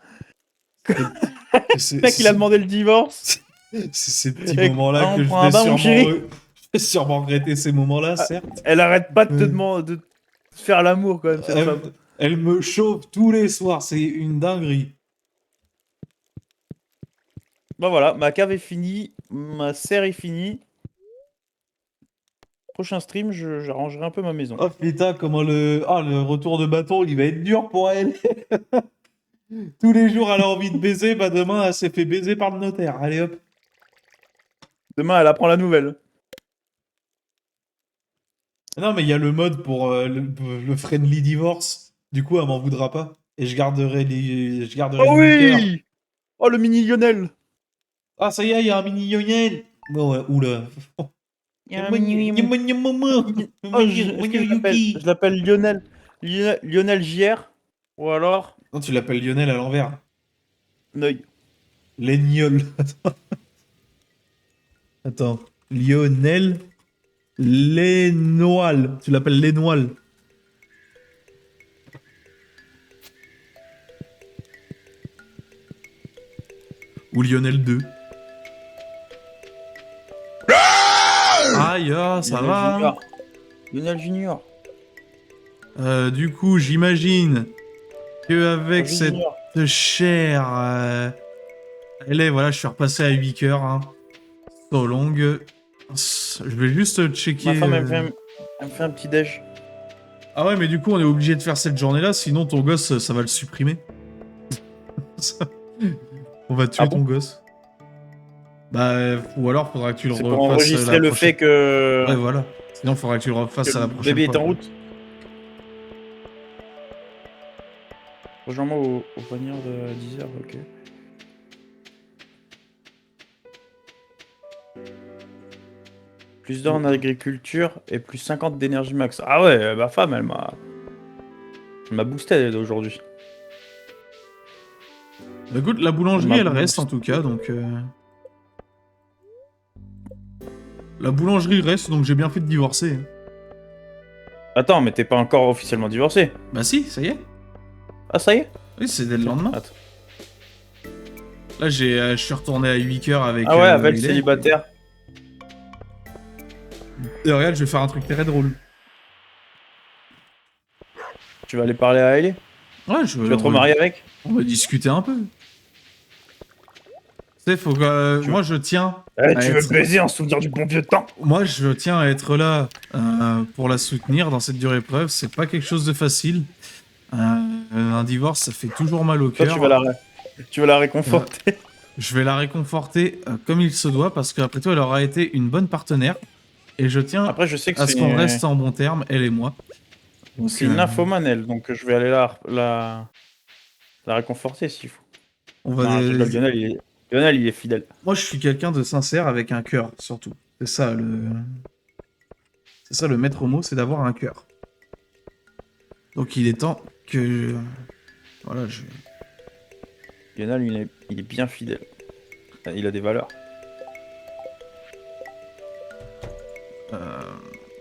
C'est- Le mec, il a demandé le divorce. C'est ces petits Et- moments-là on que je prend un vais bain, mon sûrement... chéri. Je vais sûrement regretter ces moments-là, Ah, certes. Elle arrête pas de te Ouais. demander de faire l'amour, quand même, cette Elle, femme. elle me chauffe tous les soirs, c'est une dinguerie. Bah voilà, ma cave est finie, ma serre est finie. Prochain stream, j'arrangerai un peu ma maison. Oh putain, comment le... Ah, le retour de bâton, il va être dur pour elle. Tous les jours, elle a envie de baiser, bah demain, elle s'est fait baiser par le notaire. Allez hop. Demain, elle apprend la nouvelle. Non, mais il y a le mode pour le friendly divorce. Du coup, elle m'en voudra pas. Et je garderai Oh le cœur. oui! Oh, le mini Lionel! Ah, ça y est, il y a un mini Lionel. Bon, ouais, oula. Il y a un mini... Oh, je l'appelle Lionel. Lionel JR. Ou alors... Non, tu l'appelles Lionel à l'envers. Neuil. Léniol. Attends. Lionel Lénoil. Tu l'appelles Lénoil. Ou Lionel 2. Aïe, ah, ça Lionel va. Junior. Lionel Junior. Du coup, j'imagine qu'avec Roger cette Junior. chair... elle est, voilà, je suis repassé à 8 cœurs. Hein. So long. Je vais juste checker... Ma femme, elle me fait un petit déj. Ah ouais, mais du coup, on est obligé de faire cette journée-là, sinon ton gosse, ça va le supprimer. On va tuer Ah bon ton gosse. Bah, ou alors faudra que tu le C'est pour refasses enregistrer la le prochaine... fait que... Ouais, voilà. Sinon, faudra que tu le refasses que à la le prochaine bébé fois. est en route. Rejoins-moi au panier de 10h, ok. Plus d'or en agriculture et plus 50 d'énergie max. Ah ouais, ma femme, elle m'a boosté aujourd'hui. Bah, écoute, la boulangerie, Ma elle boulangerie. reste en tout cas, donc... La boulangerie reste, donc j'ai bien fait de divorcer. Attends, mais t'es pas encore officiellement divorcé. Bah si, ça y est. Ah, ça y est? Oui, c'est dès le lendemain. Attends. Là, je suis retourné à 8 cœurs avec... Ah ouais, avec le Hélène. célibataire. Et regarde, je vais faire un truc très drôle. Tu vas aller parler à Hailey? Ouais, Tu vas te remarier avec? On va discuter un peu. Tu sais, faut que... Tu- Moi, je tiens... Eh, à tu veux être- baiser en souvenir du bon vieux temps? Moi, je tiens à être là pour la soutenir dans cette dure épreuve. C'est pas quelque chose de facile. Un divorce, ça fait toujours mal au Toi, cœur. tu vas la réconforter. Je vais la réconforter comme il se doit, parce qu'après tout, elle aura été une bonne partenaire. Et je tiens Après, je sais que à ce qu'on reste en bon terme, elle et moi. Donc, c'est une nymphomane, elle, donc je vais aller la réconforter s'il faut. on va Non, je rigole, Lionel, il est fidèle. Moi, je suis quelqu'un de sincère avec un cœur, surtout. C'est ça le maître mot, c'est d'avoir un cœur. Donc, il est temps que... Voilà, Lionel, il est bien fidèle. Il a des valeurs.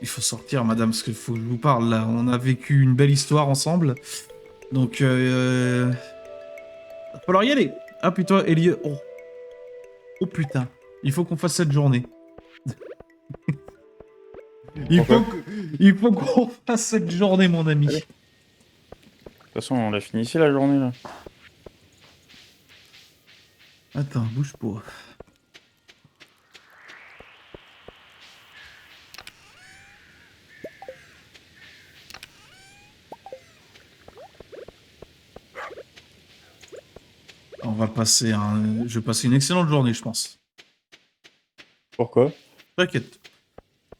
Il faut sortir, madame, parce qu'il faut que je vous parle, là. On a vécu une belle histoire ensemble. Donc, va falloir y aller. Ah, putain, Elliot... Oh. Oh, putain. Il faut qu'on fasse cette journée. Il faut qu'on fasse cette journée, mon ami. Allez. De toute façon, on l'a fini ici, la journée, là. Attends, bouge pas. Je vais passer une excellente journée, je pense. Pourquoi? T'inquiète.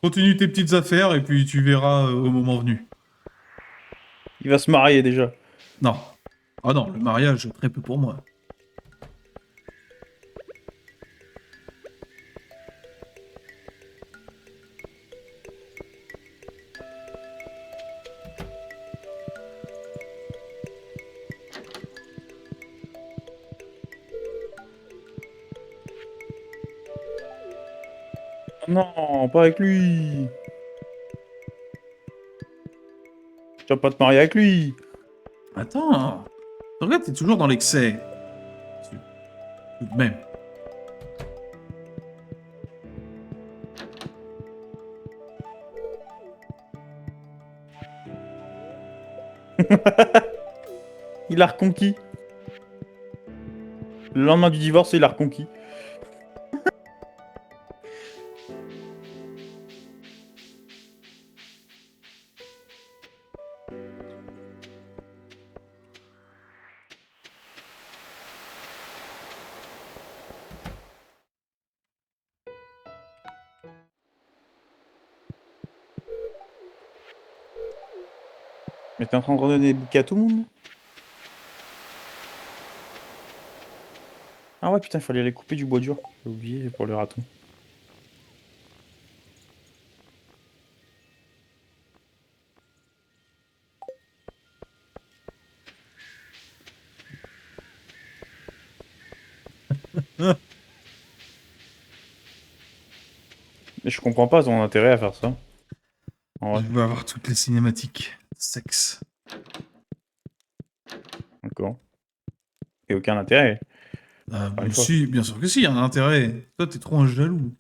Continue tes petites affaires et puis tu verras au moment venu. Il va se marier, déjà. Non. Ah non, le mariage, très peu pour moi. Non, pas avec lui. Tu vas pas te marier avec lui. Attends. Regarde, t'es toujours dans l'excès. Tout de même. Il a reconquis. Le lendemain du divorce, il a reconquis. Mais t'es en train de redonner des bouquets à tout le monde? Ah ouais, putain, il fallait aller couper du bois dur. J'ai oublié pour le raton. Mais je comprends pas ton intérêt à faire ça. En Je vrai, veux avoir toutes les cinématiques. Sexe. d'accord. Et aucun intérêt. Encore une fois. Si, bien sûr que si, il y a un intérêt. Toi, t'es trop un jaloux.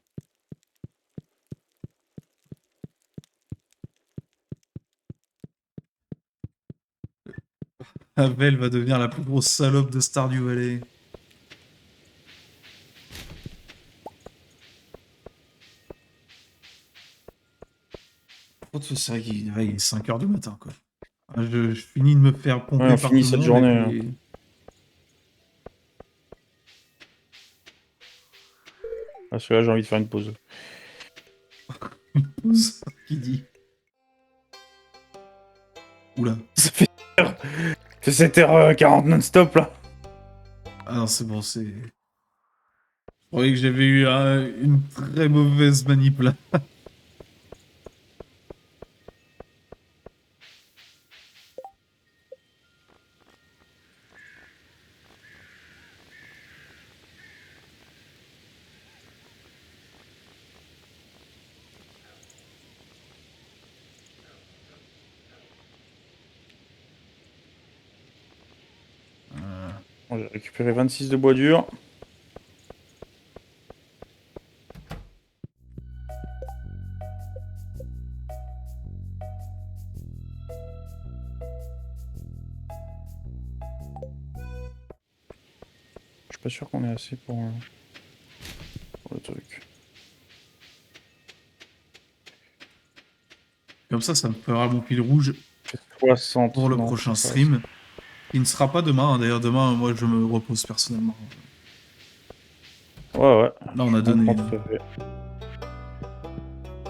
Avel va devenir la plus grosse salope de Stardew Valley. C'est vrai qu'il ouais, il est 5 h du matin, quoi. Ah, je finis de me faire Ouais, pomper on par finit tout le cette monde et journée. Hein. puis... Parce que là, j'ai envie de faire une pause. Pause. Qui dit? Oula. Ça fait 7h40 non-stop là. Ah non, c'est bon, c'est... Je croyais que j'avais eu une très mauvaise manip, là. Bon, j'ai récupéré 26 de bois dur. Je suis pas sûr qu'on ait assez pour le truc. Comme ça me fera mon fil rouge 60. pour le non, prochain c'est pas stream. Il ne sera pas demain, hein. D'ailleurs, demain, moi, je me repose personnellement. assez. Ouais, ouais. Là, on a Je donné. comprends tout à fait.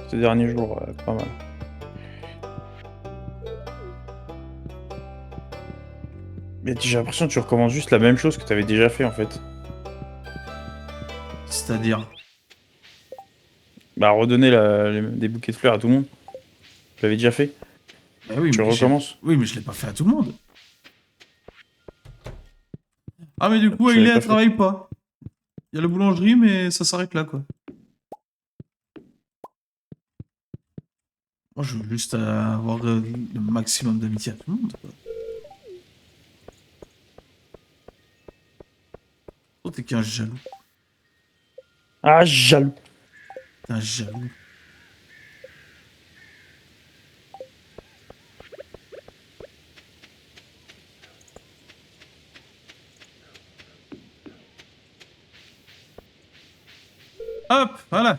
Ces derniers jours, pas mal. Mais j'ai l'impression que tu recommences juste la même chose que tu avais déjà fait en fait. C'est-à-dire... Bah, redonner des bouquets de fleurs à tout le monde. Tu l'avais déjà fait. Bah oui, Tu mais recommences. oui, mais je l'ai pas fait à tout le monde. Ah, mais du coup, Tu il l'avais elle pas fait. travaille pas. Il y a la boulangerie, mais ça s'arrête là, quoi. Moi, je veux juste avoir le maximum d'amitié à tout le monde, quoi. Toi, t'es qu'un jaloux. Ah, jaloux. T'es un jaloux. Hop, voilà.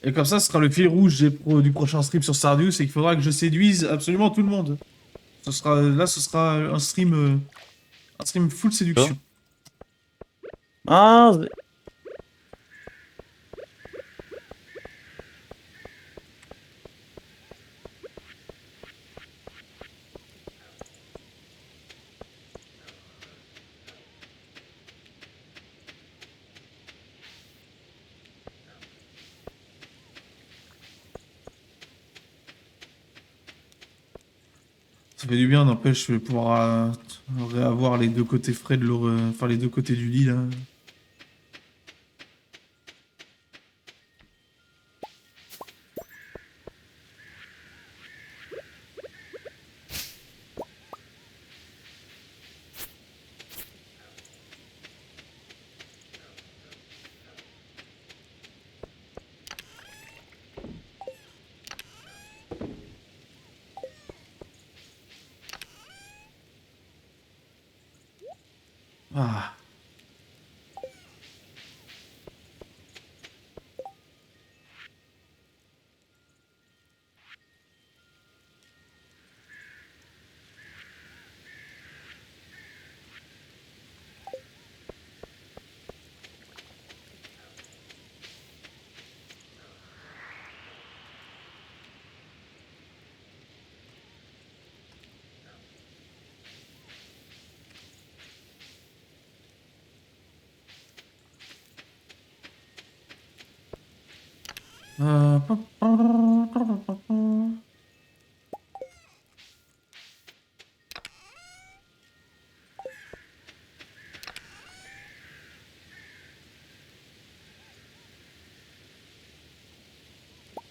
Et comme ça, ce sera le fil rouge du prochain stream sur Stardew, c'est qu'il faudra que je séduise absolument tout le monde. Ce sera un stream full séduction. Ah, Ça fait du bien, n'empêche, je vais pouvoir réavoir les deux côtés frais de enfin, les deux côtés du lit, là. Ah.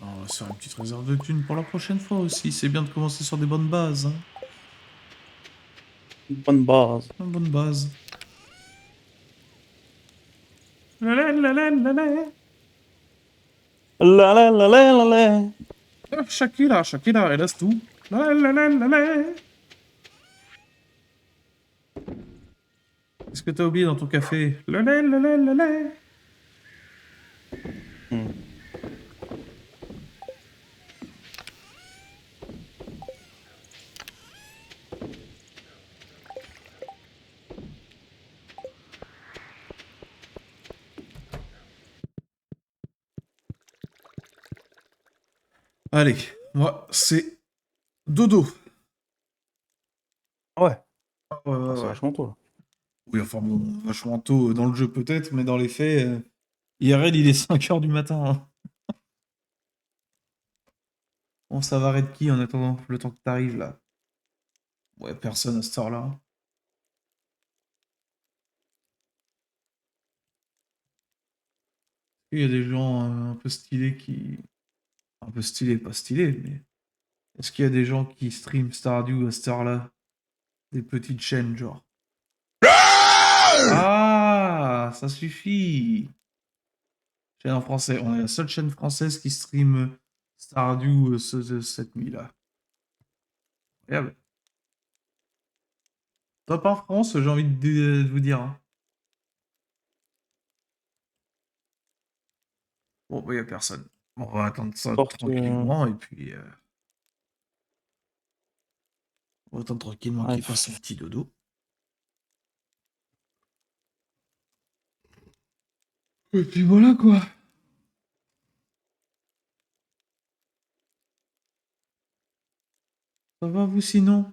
On va se faire une petite réserve de thunes pour la prochaine fois aussi. C'est bien de commencer sur des bonnes bases. Hein. Une bonne base. Une bonne base. La la la la la la. La la la la la la. Shakira, Shakira, hélas tout. La la la la la. Qu'est-ce que t'as oublié dans ton café? La la la la la la. Allez, moi, c'est dodo. Ouais, Ah ouais, ouais, c'est ouais. vachement tôt. Là. Oui, enfin bon, vachement tôt dans le jeu peut-être, mais dans les faits, IRL, il est 5 h du matin. Hein. Bon, ça va arrêter qui en attendant le temps que t'arrives là? Ouais, personne à cette heure-là. Il y a des gens un peu stylés qui... Un peu stylés, pas stylés, mais... Est-ce qu'il y a des gens qui stream Stardew à cette heure-là? Des petites chaînes, genre. Ah, ça suffit. Chaîne en français. On est la seule chaîne française qui stream Stardew cette nuit-là. Incroyable. Top en France, j'ai envie de vous dire. Hein. Bon, bah, y a personne. Bon, on va attendre ça Porte, tranquillement, et puis... on va attendre tranquillement ouais, qu'il fasse son petit dodo. Et puis voilà, quoi. Ça va, vous, sinon?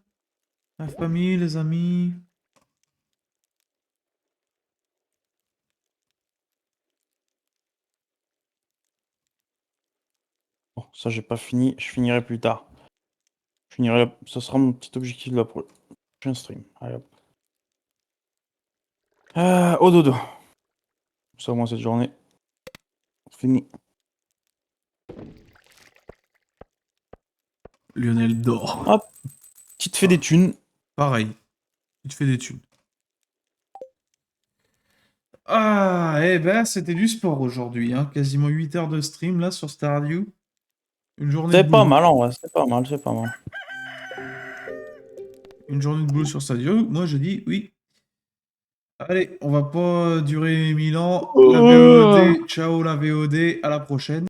La famille, les amis? Bon, ça j'ai pas fini, je finirai plus tard. Ça sera mon petit objectif de la prochaine stream. Allez hop. Au dodo. Ça au moins cette journée. Fini. Lionel dort. Hop. Tu te fais des thunes. Pareil. Tu te fais des thunes. Ah, eh ben, c'était du sport aujourd'hui. Hein. Quasiment 8 heures de stream, là, sur Stardew. Une journée de C'est pas boulot. mal en vrai, c'est pas mal, c'est pas mal. Une journée de boulot sur Stardew. Moi, je dis oui. Allez, on va pas durer 1000 ans. La VOD, ciao la VOD, à la prochaine.